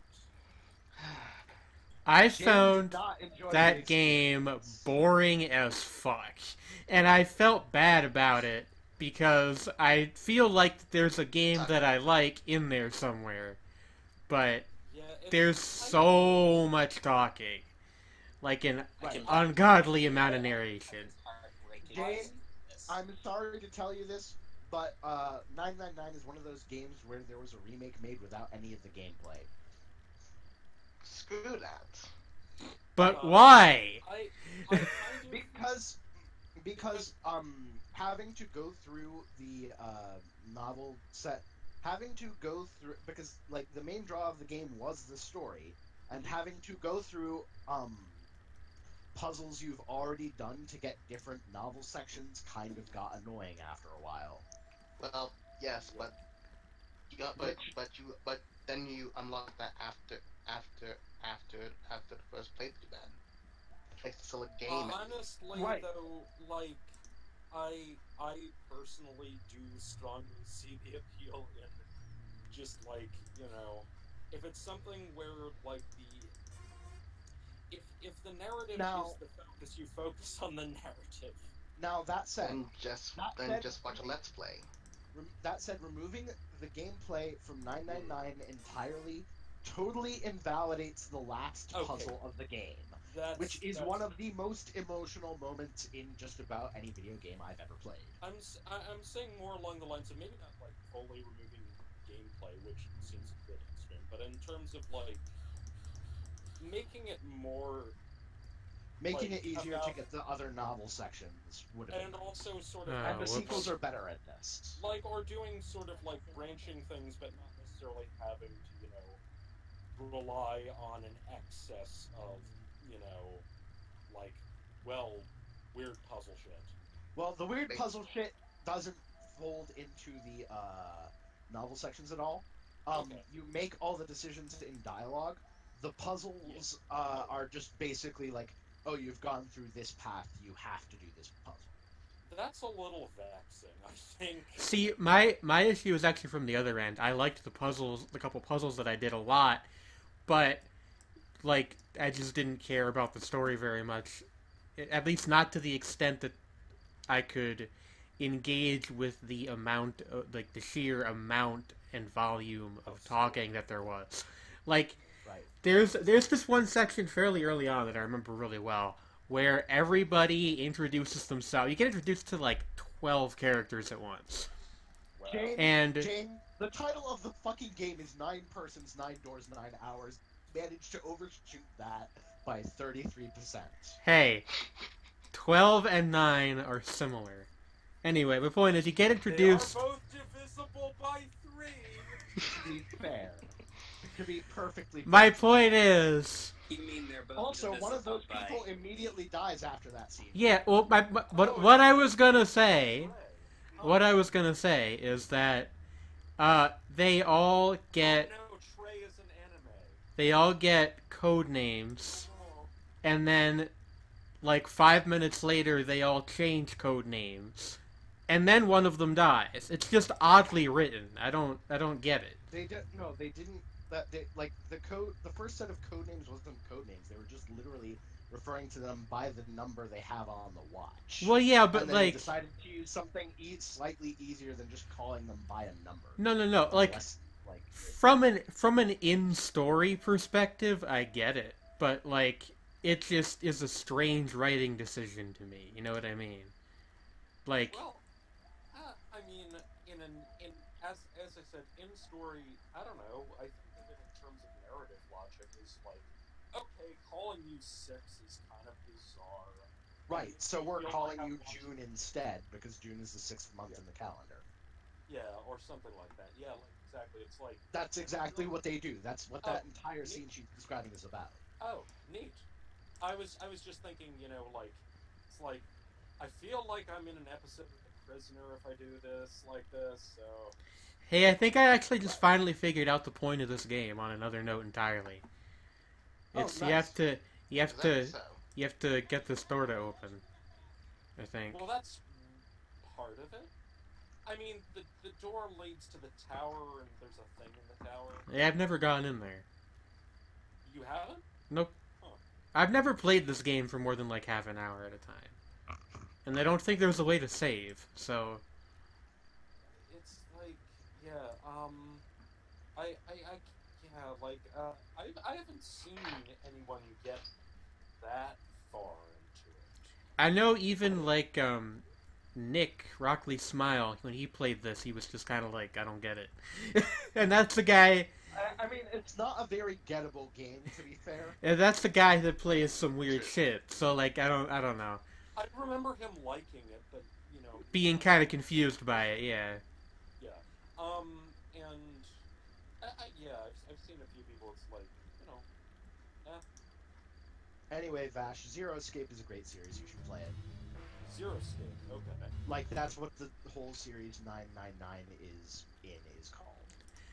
I Jim found did not enjoy that the game experience. boring as fuck. And I felt bad about it because I feel like there's a game that I like in there somewhere. But Yeah, there's so much talking. Like an ungodly amount of narration. James, I'm sorry to tell you this, but 999 is one of those games where there was a remake made without any of the gameplay. Screw that. But why? I kind of... Because having to go through the novel set, having to go through because like the main draw of the game was the story, and having to go through puzzles you've already done to get different novel sections kind of got annoying after a while. Well, yes, but then you unlock that after the first playthrough. Then it's still a game. Honestly, Right. though, like I personally do strongly see the appeal in just like if it's something where like if the narrative is the focus, you focus on the narrative. Now that said, Then just watch a let's play. That said, removing the gameplay from 999 entirely totally invalidates the last puzzle of the game, which is one of the most emotional moments in just about any video game I've ever played. I'm saying more along the lines of maybe not like fully removing gameplay, which seems a bit extreme, but in terms of like making it more. Making it easier to get the other novel sections would have been. And also sort of... and the sequels are better at this. Like, or doing sort of, like, branching things, but not necessarily having to, rely on an excess of, like, weird puzzle shit. Well, the weird puzzle shit doesn't fold into the, novel sections at all. You make all the decisions in dialogue. The puzzles, are just basically like, oh, you've gone through this path, you have to do this puzzle. That's a little vexing, I think. See, my issue is actually from the other end. I liked the couple puzzles that I did a lot, but, like, I just didn't care about the story very much. At least not to the extent that I could engage with the amount, the sheer amount and volume of talking that there was. Like... Right. There's this one section fairly early on that I remember really well, where everybody introduces themselves. You get introduced to like 12 characters at once. And Jane, the title of the fucking game is 9 Persons, 9 Doors, 9 Hours. Managed to overshoot that by 33%. hey, 12 and 9 are similar. Anyway, the point is you get introduced... They are both divisible by 3! To be fair. To be perfectly fair. My point is... You mean they're both Also, one of those divisible people immediately dies after that scene. Yeah, well, what I was gonna say... What I was gonna say is that... they all get... Oh, no, Trey is an anime. They all get code names. And then... Like 5 minutes later, they all change code names, and then one of them dies. It's just oddly written. I don't get it. They didn't. The first set of code names wasn't code names. They were just literally referring to them by the number they have on the watch. Well, yeah, but and then like they decided to use something slightly easier than just calling them by a number. No. Like from an in-story perspective, I get it, but like. It just is a strange writing decision to me. You know what I mean? Like. Well, I mean, as I said, in story, I don't know. I think of it in terms of narrative logic is like, okay, calling you 6 is kind of bizarre. Right. So we're calling you June instead because June is the 6th month in the calendar. Yeah, or something like that. Yeah, like exactly. It's like that's exactly what they do. That's what that entire scene she's describing is about. Oh, neat. I was just thinking, like, it's like, I feel like I'm in an episode of The Prisoner if I do this, like this, so... Hey, I think I actually just finally figured out the point of this game on another note entirely. It's, nice. you have to get this door to open, I think. Well, that's part of it. I mean, the door leads to the tower, and there's a thing in the tower. Yeah, I've never gone in there. You haven't? Nope. I've never played this game for more than like half an hour at a time. And I don't think there's a way to save, so... It's like, yeah, I haven't seen anyone get that far into it. I know even like, Nick, Rockley Smile, when he played this, he was just kind of like, I don't get it. And that's the guy... I mean, it's not a very gettable game, to be fair. And that's the guy that plays some weird shit, so like, I don't know. I remember him liking it, but, being kind of confused by it, yeah. Yeah. And, I've seen a few people, it's like, Anyway, Vash, Zero Escape is a great series, you should play it. Zero Escape, okay. Like, that's what the whole series 999 is called.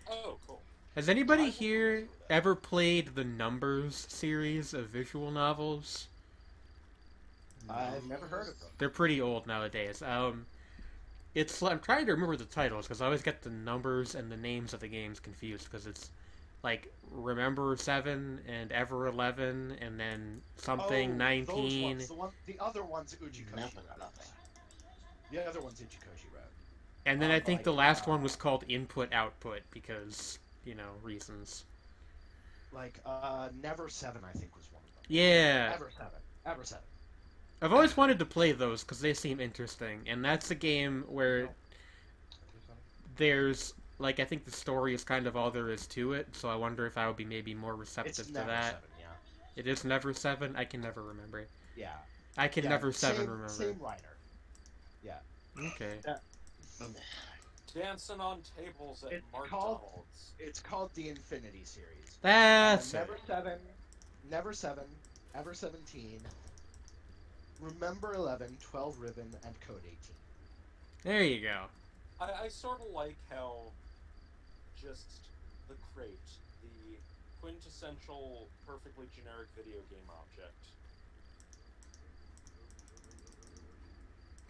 Oh, cool. Has anybody here ever played the Numbers series of visual novels? I've never heard of them. They're pretty old nowadays. I'm trying to remember the titles because I always get the numbers and the names of the games confused because it's like Remember 7 and Ever 11 and then something 19. Those ones. The other one's Ujikoshi wrote. The other one's Ujikoshi wrote. And then I think the last one was called Input Output because, reasons. Like, Never 7, I think, was one of them. Yeah. Ever 7. I've always wanted to play those because they seem interesting, and that's a game where there's, like, I think the story is kind of all there is to it, so I wonder if I would be maybe more receptive to that. Never 7, yeah. It is Never 7? I can never remember. Yeah. I can never 7 remember. Same writer. Yeah. Okay. Dancing on tables at McDonald's. It's called the Infinity series. That's Never 7, Never 7, Ever 17, Remember 11, 12 Ribbon, and Code 18. There you go. I sort of like how just the crate, the quintessential, perfectly generic video game object.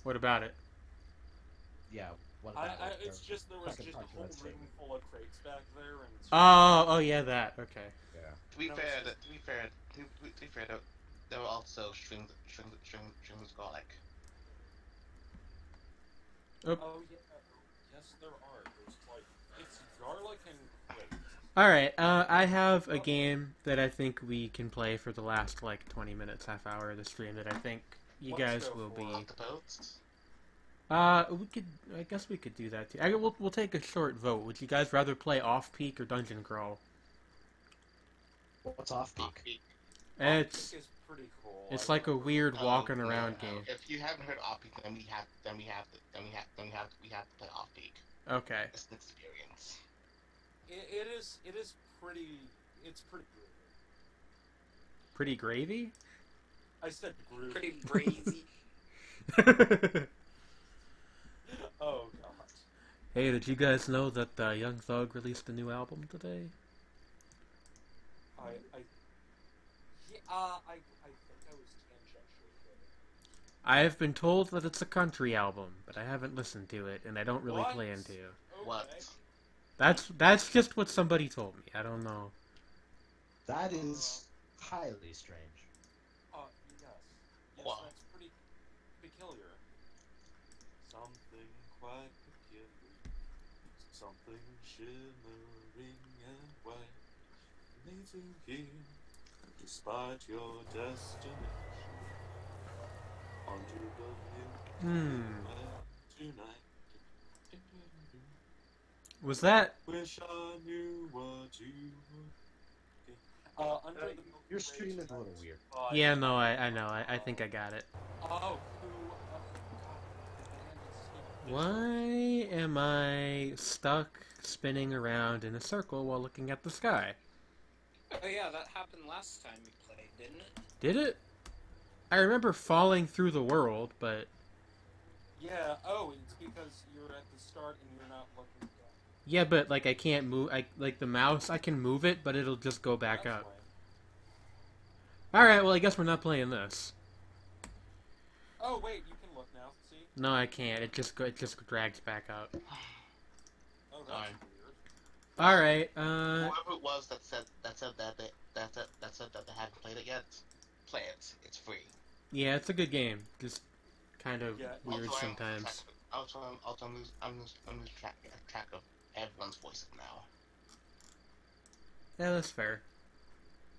What about it? Yeah. What about it's just there was just a whole room full of crates back there, and it's oh yeah, that. Okay. Yeah. To be fair, there were also strings garlic. Oh yeah, yes there are. There's like it's garlic and crates. All right. I have a game that I think we can play for the last like 20 minutes, half hour of the stream that I think you guys will be. We could. I guess we could do that too. We'll take a short vote. Would you guys rather play Off Peak or Dungeon Crawl? What's off peak? It's Is pretty cool. it's I like a remember- weird walking around game. If you haven't heard Off Peak, then we have to play Off Peak. Okay. It's an experience. It is pretty. It's pretty groovy. Pretty gravy. I said groovy. Pretty brazy. Oh god. Hey, did you guys know that Young Thug released a new album today? I think I was tangentially good. I have been told that it's a country album, but I haven't listened to it, and I don't really What? plan to. Okay. What? That's just what somebody told me. I don't know. That is highly strange. Yes. Yes, Wow. that's pretty peculiar. Something quite peculiar. Something shimmering and white. Amazing here, despite your destination. Onto the new tonight. Was that? Wish I knew what you were. Under the Milky Your Way stream is a little tonight weird. by- Yeah, no, I know. I think I got it. Oh, Why am I stuck spinning around in a circle while looking at the sky? Oh yeah, that happened last time we played, didn't it? Did it? I remember falling through the world, but Yeah, it's because you're at the start and you're not looking down. yeah, but like I can't move. I like the mouse. I can move it, but it'll just go back That's up. lame. All right. Well, I guess we're not playing this. Oh wait, you can look now. See? No, I can't. It just drags back up. Oh, that's Alright. weird. All right. Whoever it was that said that they haven't played it yet, play it. It's free. Yeah, it's a good game. Just kind of Yeah. weird Also, sometimes. I'm losing track of everyone's voices now. Yeah, that's fair.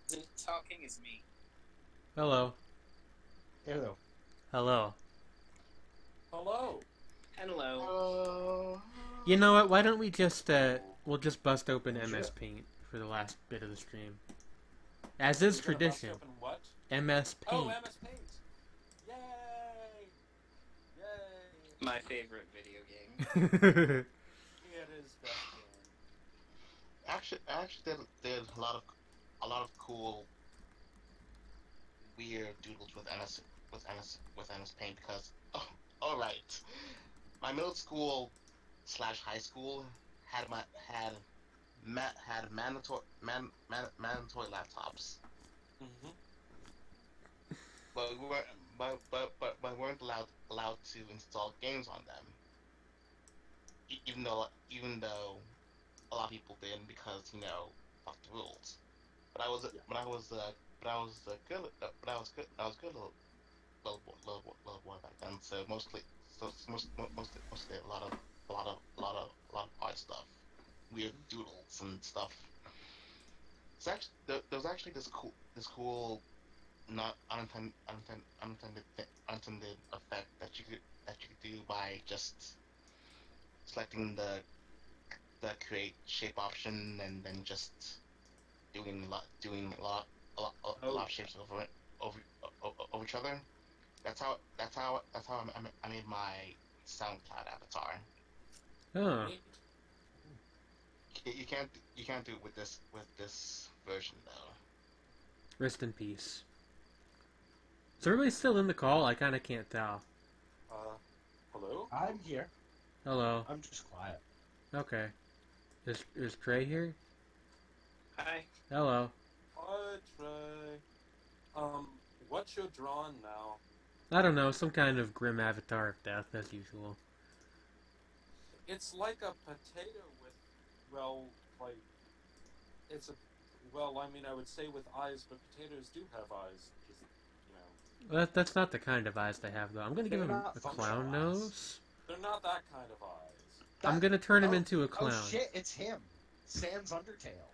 The talking is me. Hello. Hello. Hello. Hello. Hello. Oh. You know what? Why don't we just we'll just bust open Sure. MS Paint for the last bit of the stream, as is You're gonna bust tradition. open what? MS Oh, Paint. MS Paint. Yay! Yay! My favorite video game. It is that game. I actually did a lot of cool, weird doodles with MS Paint because all right, my middle school / high school had mandatory laptops, Mm-hmm. but we weren't allowed to install games on them. Even though a lot of people did because fuck the rules. But I was good little boy back then. So mostly a lot of art stuff, weird doodles and stuff. It's actually there was actually this cool not unintended effect that you could do by just selecting the create shape option and then just doing a lot of shapes over each other. That's how I made my SoundCloud avatar. Oh. You can't do it with this version though. Rest in peace. Is everybody still in the call? I kind of can't tell. Hello? I'm here. Hello. I'm just quiet. Okay. Is Trey here? Hi. Hello. Hi, Trey. What's your drawing now? I don't know, some kind of grim avatar of death, as usual. It's like a potato with, I would say with eyes, but potatoes do have eyes. Just, That's not the kind of eyes they have, though. I'm gonna give They're him not a functional clown eyes. nose. they're not that kind of eyes. I'm gonna turn him into a clown. Oh shit, it's him. Sans Undertale.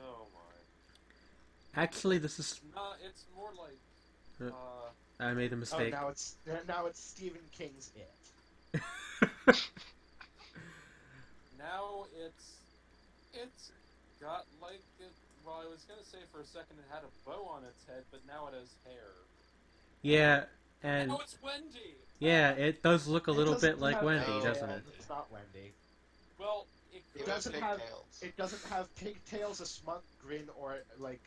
Oh my. Actually, this is... No, it's more like, I made a Oh, mistake. now it's Stephen King's It. Now it's got like it. Well, I was gonna say for a second it had a bow on its head, but now it has hair. Yeah, and Now it's Wendy. yeah, it does look a It little doesn't bit like have Wendy, pigtails. doesn't pigtails, it? It's not Wendy. Well, it It could doesn't be. have pigtails. it doesn't have pigtails, a smug grin, or like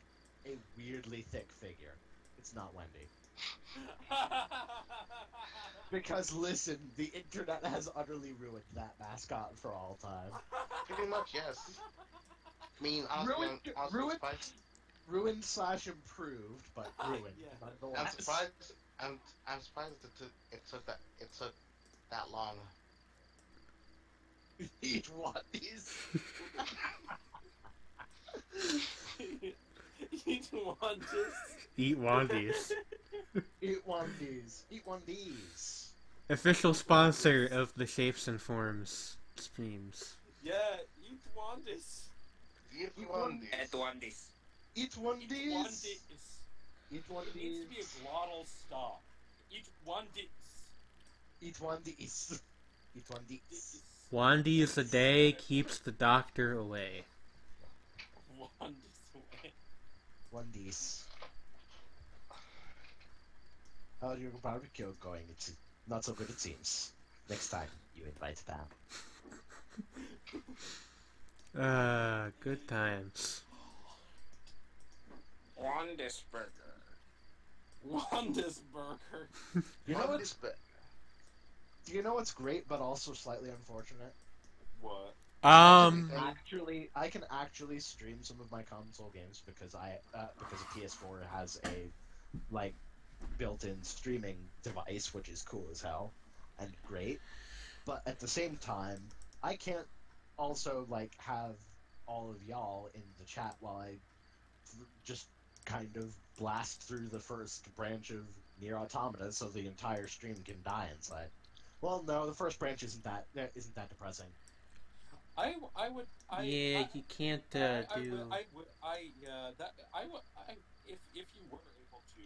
a weirdly thick figure. It's not Wendy. Because listen, the internet has utterly ruined that mascot for all time. Pretty much, yes. I mean, honestly, I'm surprised. Ruined / improved, but ruined Yeah. nonetheless. I'm surprised. I'm surprised it took that long. Eat what these? Each one just. Eat Wandies. Eat one these. Eat one these. Official sponsor of the Shapes and Forms streams. Yeah, each one is. Eat Eat one one. At one this. Eat one Each these. one is. Eat one It needs to be these. a glottal stop. Each one is. Eat one these. Eat one these. Wandies a day keeps the doctor away. One this way. One these. How's your barbecue going? It's not so good, it seems. Next time, you invite them. Good times. One this burger. One this burger. You know One what's this bit. Do you know what's great, but also slightly unfortunate? What? I can actually stream some of my console games because because a PS4 has a like built-in streaming device, which is cool as hell and great. But at the same time, I can't also like have all of y'all in the chat while I just kind of blast through the first branch of Nier Automata, so the entire stream can die inside. Well, no, the first branch isn't that depressing. Yeah, you can't do. If you were able to,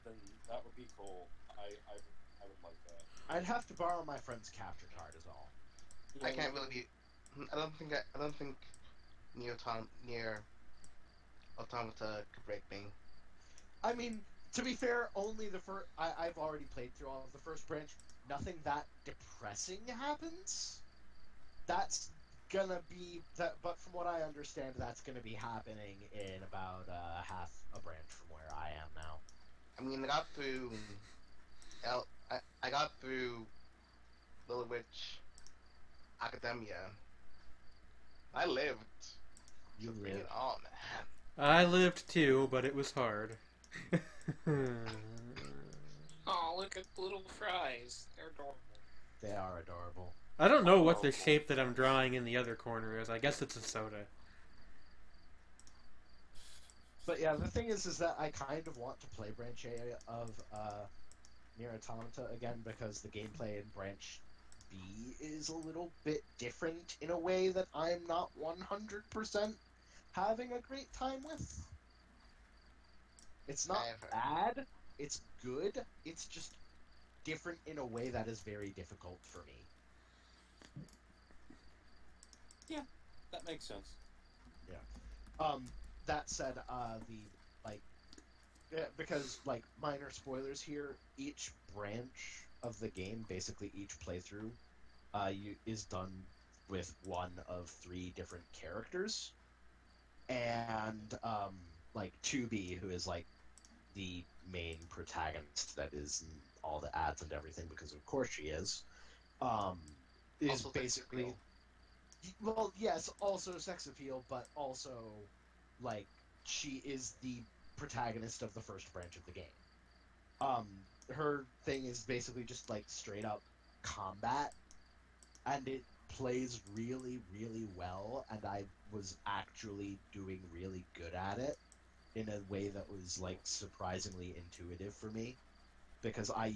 then that would be cool. I would like that. I'd have to borrow my friend's capture card, is all. I can't really be. I don't think Nier Automata could break me. I mean, to be fair, only the first. I've already played through all of the first branch. Nothing that depressing happens. That's gonna be that, but from what I understand, that's gonna be happening in about half a branch from where I am now. I mean, I got through. I got through Little Witch Academia. I lived. You Bring live. it on, man. I lived too, but it was hard. Oh, look at the little fries. They're adorable. They are adorable. I don't know what the shape that I'm drawing in the other corner is. I guess it's a soda. But yeah, the thing is that I kind of want to play Branch A of Nier Automata again because the gameplay in Branch B is a little bit different in a way that I'm not 100% having a great time with. It's not bad, it's good, it's just different in a way that is very difficult for me. Yeah, that makes sense. Yeah. That said, because minor spoilers here, each branch of the game, basically each playthrough, is done with one of 3 different characters, and 2B, who is the main protagonist that is in all the ads and everything, because of course she is Also basically. sex appeal. Well, yes, also sex appeal, but also, she is the protagonist of the first branch of the game. Her thing is basically just, straight up combat, and it plays really, really well, and I was actually doing really good at it in a way that was, surprisingly intuitive for me, because I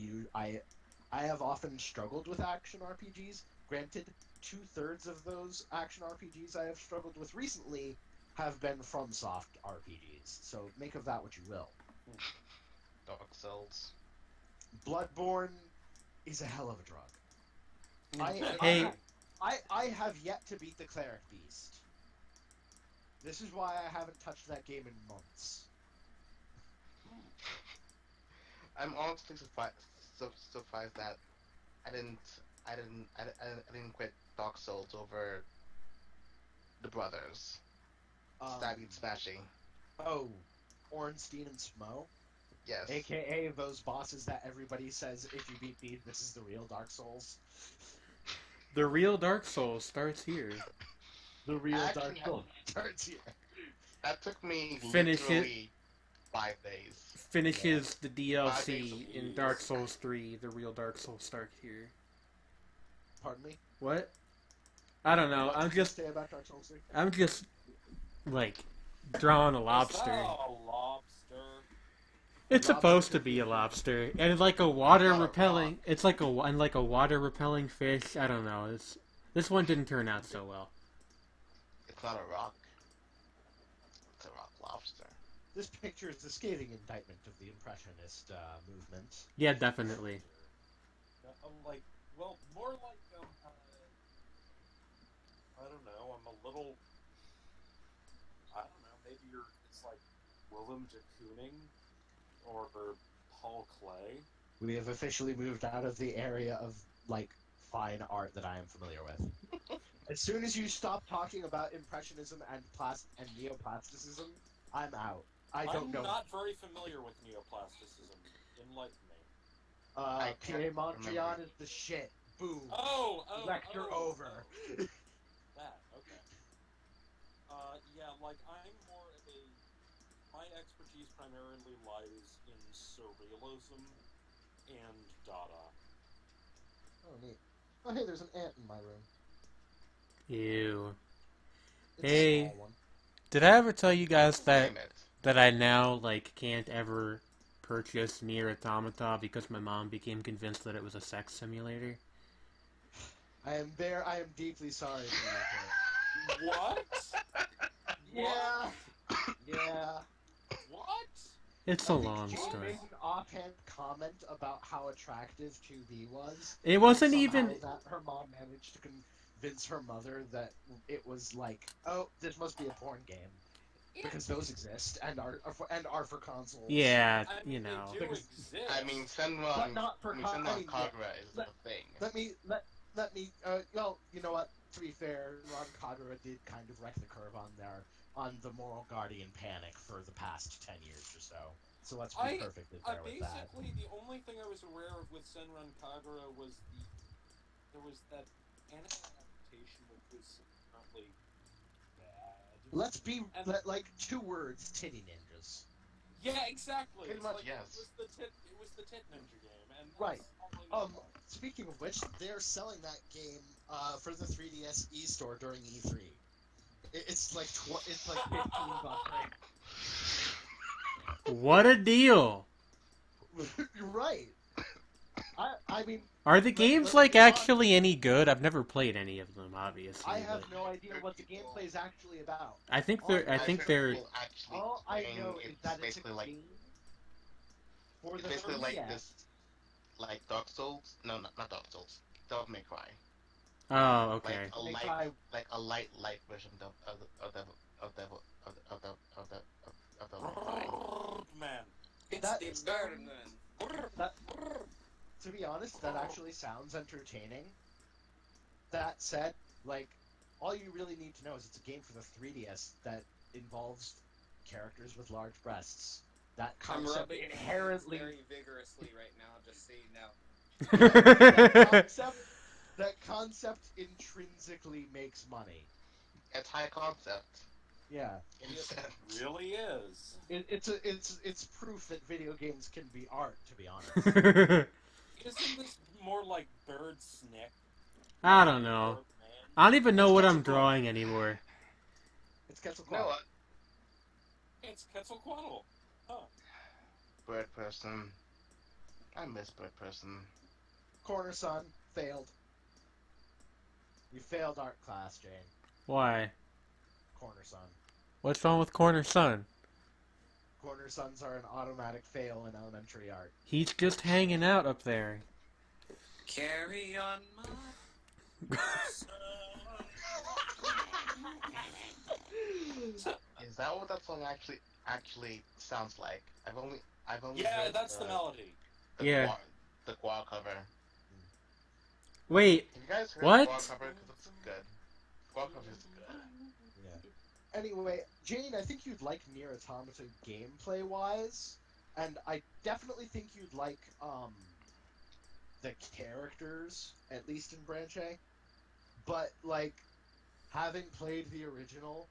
have often struggled with action RPGs. Granted, 2/3 of those action RPGs I have struggled with recently have been FromSoft RPGs, so make of that what you will. Dark Souls. Bloodborne is a hell of a drug. Hey. I have yet to beat the Cleric Beast. This is why I haven't touched that game in months. I'm honestly surprised that I didn't quit Dark Souls over the brothers stabbing and smashing. Oh, Ornstein and Smo? Yes. AKA those bosses that everybody says, if you beat these, this is the real Dark Souls. The real Dark Souls starts here. The real Dark Souls starts here. That took me Finish literally 5 days. Finishes the DLC in Dark Souls 3. The real Dark Souls starts here. Pardon me? What? I don't know. What I'm did you just, say about Dark Souls 3? I'm just, like, drawing a lobster. Is that a lobster? It's supposed to be a lobster, and like a water repelling. It's like a water repelling fish. I don't know. This one didn't turn out so well. It's not a rock. It's a rock lobster. This picture is a scathing indictment of the Impressionist movement. Yeah, definitely. Like, well, more like, I don't know, I'm a little, I don't know, maybe it's like Willem de Kooning or Paul Klee. We have officially moved out of the area of, like, fine art that I am familiar with. As soon as you stop talking about Impressionism and neoplasticism, I'm out. I don't know. I'm not very familiar with neoplasticism. Enlighten me. Pierre Mondrian is the shit. Boom. Lecture over. That, okay. Yeah, like, I'm more of my expertise primarily lies in surrealism and Dada. Oh, neat. Oh, hey, there's an ant in my room. Ew. It's Hey. a small one. Did I ever tell you guys Damn it. that I now, like, can't ever purchase Nier Automata because my mom became convinced that it was a sex simulator? I am deeply sorry for you. What? Yeah. Yeah. What? It's a long Jane story. made an offhand comment about how attractive 2B was. It wasn't Somehow even... that her mom managed to convince her mother that it was like, oh, this must be a porn game. Because those exist and are for consoles. Yeah, I mean, you know. they do exist. I mean, Senran Kagura is let- a thing. Let me. Well, you know what? To be fair, Ron Kagura did kind of wreck the curve on the Moral Guardian panic for the past 10 years or so. So let's be perfectly fair with that. Basically, the only thing I was aware of with Senran Kagura was there was that anime adaptation which was apparently bad. Let's be like 2 words: titty ninjas. Yeah, exactly. Pretty It's much, like, yes. It was the Tit Ninja game, and Right. that's all I know. Speaking of which, they're selling that game for the 3DS eStore during E3. It's like it's like $15. What a deal! You're right. I mean, Are the games, like, actually any good? I've never played any of them, obviously. I have but no idea what the gameplay is actually about. I think they're... All I know is that it's a basically like game for the basically like 3DS. this, like Dark Souls. No, not Dark Souls. Devil May Cry. Oh, okay. Like a light version of Devil May Cry. Man. It's That- the burden. To be honest, that actually sounds entertaining. That said, like, all you really need to know is it's a game for the 3DS that involves characters with large breasts. That I'm concept rubbing inherently very vigorously right now, just so you know. that concept intrinsically makes money. It's high concept. Yeah, Instead. It really is. it's proof that video games can be art. To be honest. Isn't this more like Bird Snick? I don't know. I don't even know what I'm drawing anymore. It's Quetzalcoatl. You know what? It's Quetzalcoatl. Huh. Bird person. I miss Bird person. Corner Sun failed. You failed art class, Jane. Why? Corner Sun. What's wrong with Corner Sun? corner sons are an automatic fail in elementary art. He's just hanging out up there. Carry on my Is that what that song actually sounds like? I've only Yeah, heard that's the melody. Yeah. The Guar cover. Wait, Have you guys heard what? the Guar cover? Because it's good. Guar cover is good. Yeah. Anyway, Jane, I think you'd like Nier Automata gameplay-wise, and I definitely think you'd like, the characters, at least in Branch A. But, like, having played the original,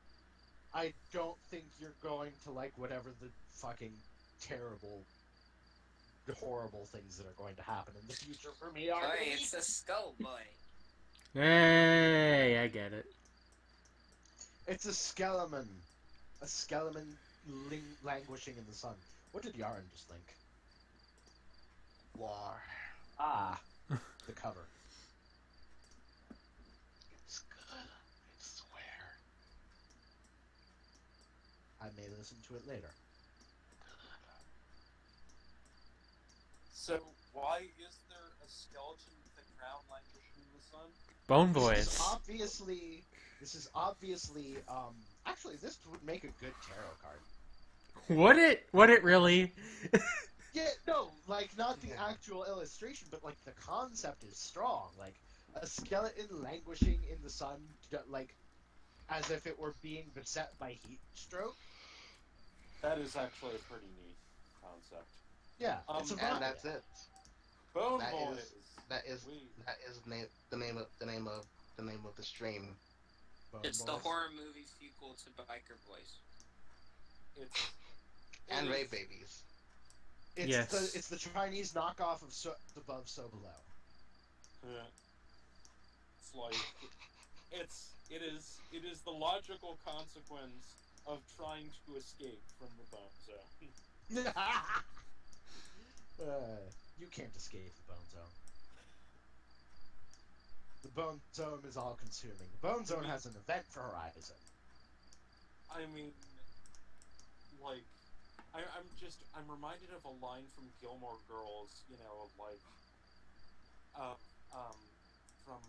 I don't think you're going to like whatever the fucking terrible, horrible things that are going to happen in the future for me are. Boy, it's a skull boy. Hey, I get it. It's a skeleton. A skeleton languishing in the sun. What did Yarrun just think? War. Ah, the cover. It's good. I swear. I may listen to it later. So, why is there a skeleton with a crown languishing in the sun? Bone This Boys. is obviously, actually, this would make a good tarot card. Would it really? Yeah, no, like, not the actual illustration, but, like, the concept is strong. Like, a skeleton languishing in the sun, like, as if it were being beset by heat stroke. That is actually a pretty neat concept. Yeah, it's a And vibe. that's it. Bone That Boys. is the name of the stream. Bone It's the Boys. horror movie sequel to Biker Boys. And Rape Babies. It's the Chinese knockoff of Above So Below. Yeah. It's like it is the logical consequence of trying to escape from the bone zone. You can't escape the Bone Zone. The Bone Zone is all-consuming. The Bone Zone has an event for Horizon. I mean, like, I'm reminded of a line from Gilmore Girls, you know, like, from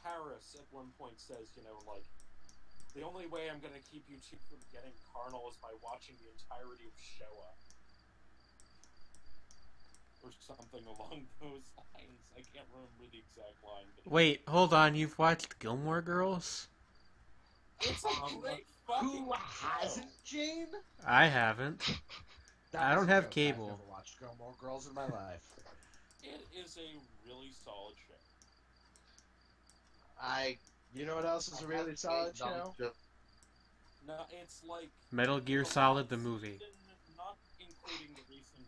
Paris at one point says, you know, like, the only way I'm gonna keep you two from getting carnal is by watching the entirety of Showa. Or something along those lines. I can't remember the exact line. But Wait, hold on. You've watched Gilmore Girls? it's a great fucking Who hasn't, Jane? I haven't. That I was don't a have joke. cable. I've never watched Gilmore Girls in my life. It is a really solid show. You know what else is a really solid show? No, it's like Metal Gear Solid, the movie. not including the recent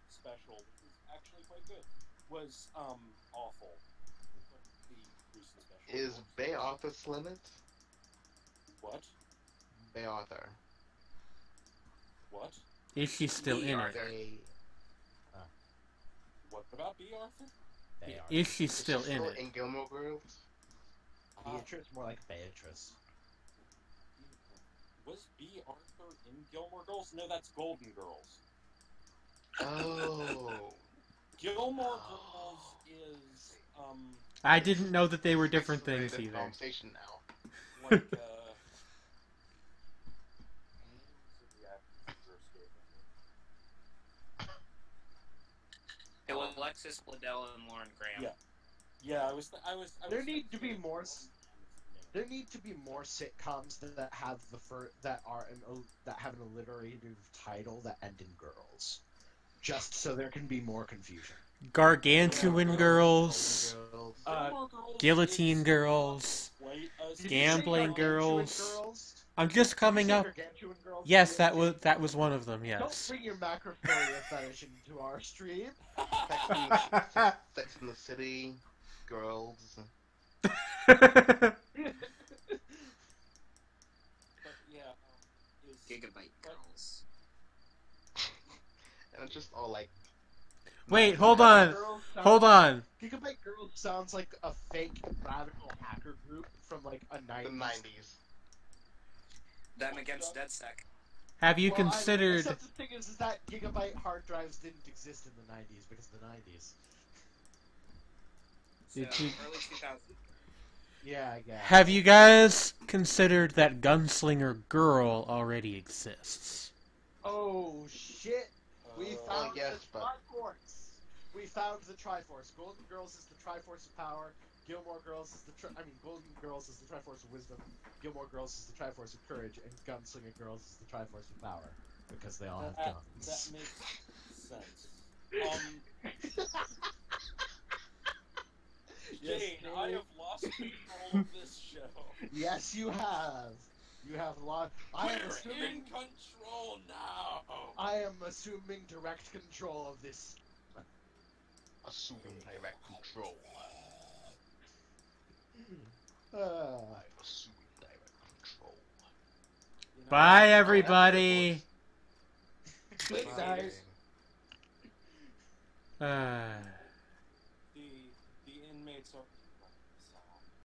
special, which was actually quite good, was awful. The recent special Is Bay Arthur's Limit? what? Bay Arthur. What? Is she still in it? What about B. Arthur? They are. Is she still in it? In Gilmore Girls? Beatrice, more like Beatrice. Was B. Arthur in Gilmore Girls? No, that's Golden Girls. Oh. Gilmore Girls is I didn't know that they were different This is a things very either. different conversation now. like It was Alexis Bledel and Lauren Graham. Yeah, I was There need to be more. There need to be more sitcoms that have that have an alliterative title that end in girls, just so there can be more confusion. Gargantuan Girls, Girls. Guillotine Girls, Gambling Girls. I'm just coming up. Gargantuan Girls? Yes, that was one of them. Don't Yes. bring your macrophilia fetish into our stream. Sex in the City, Girls. But yeah, Gigabyte Girls. And it's just all like... Wait, hold on. Hold on. Gigabyte Girls sounds like a fake radical hacker group from like a 90s. The 90s. Them against DedSec. Have you Well, considered? except the thing is that gigabyte hard drives didn't exist in the 90s because of the 90s. So, Did you- early 2000s. Yeah, I guess. Have you guys considered that Gunslinger Girl already exists? Oh shit! We found yes, the but- Triforce. We found the Triforce. Golden Girls is the Triforce of Power. Gilmore Girls is the Golden Girls is the Triforce of Wisdom. Gilmore Girls is the Triforce of Courage, and Gunslinger Girls is the Triforce of Power because they all have That guns. makes sense. Yes, Jane, I Dave. have lost control of this show. Yes, you have. You have lost. I am We're assuming. in control now. I am assuming direct control of this. Assuming direct control. Uh, I'm assuming direct control. You know, Bye, everybody. Good guys. Uh, the inmates are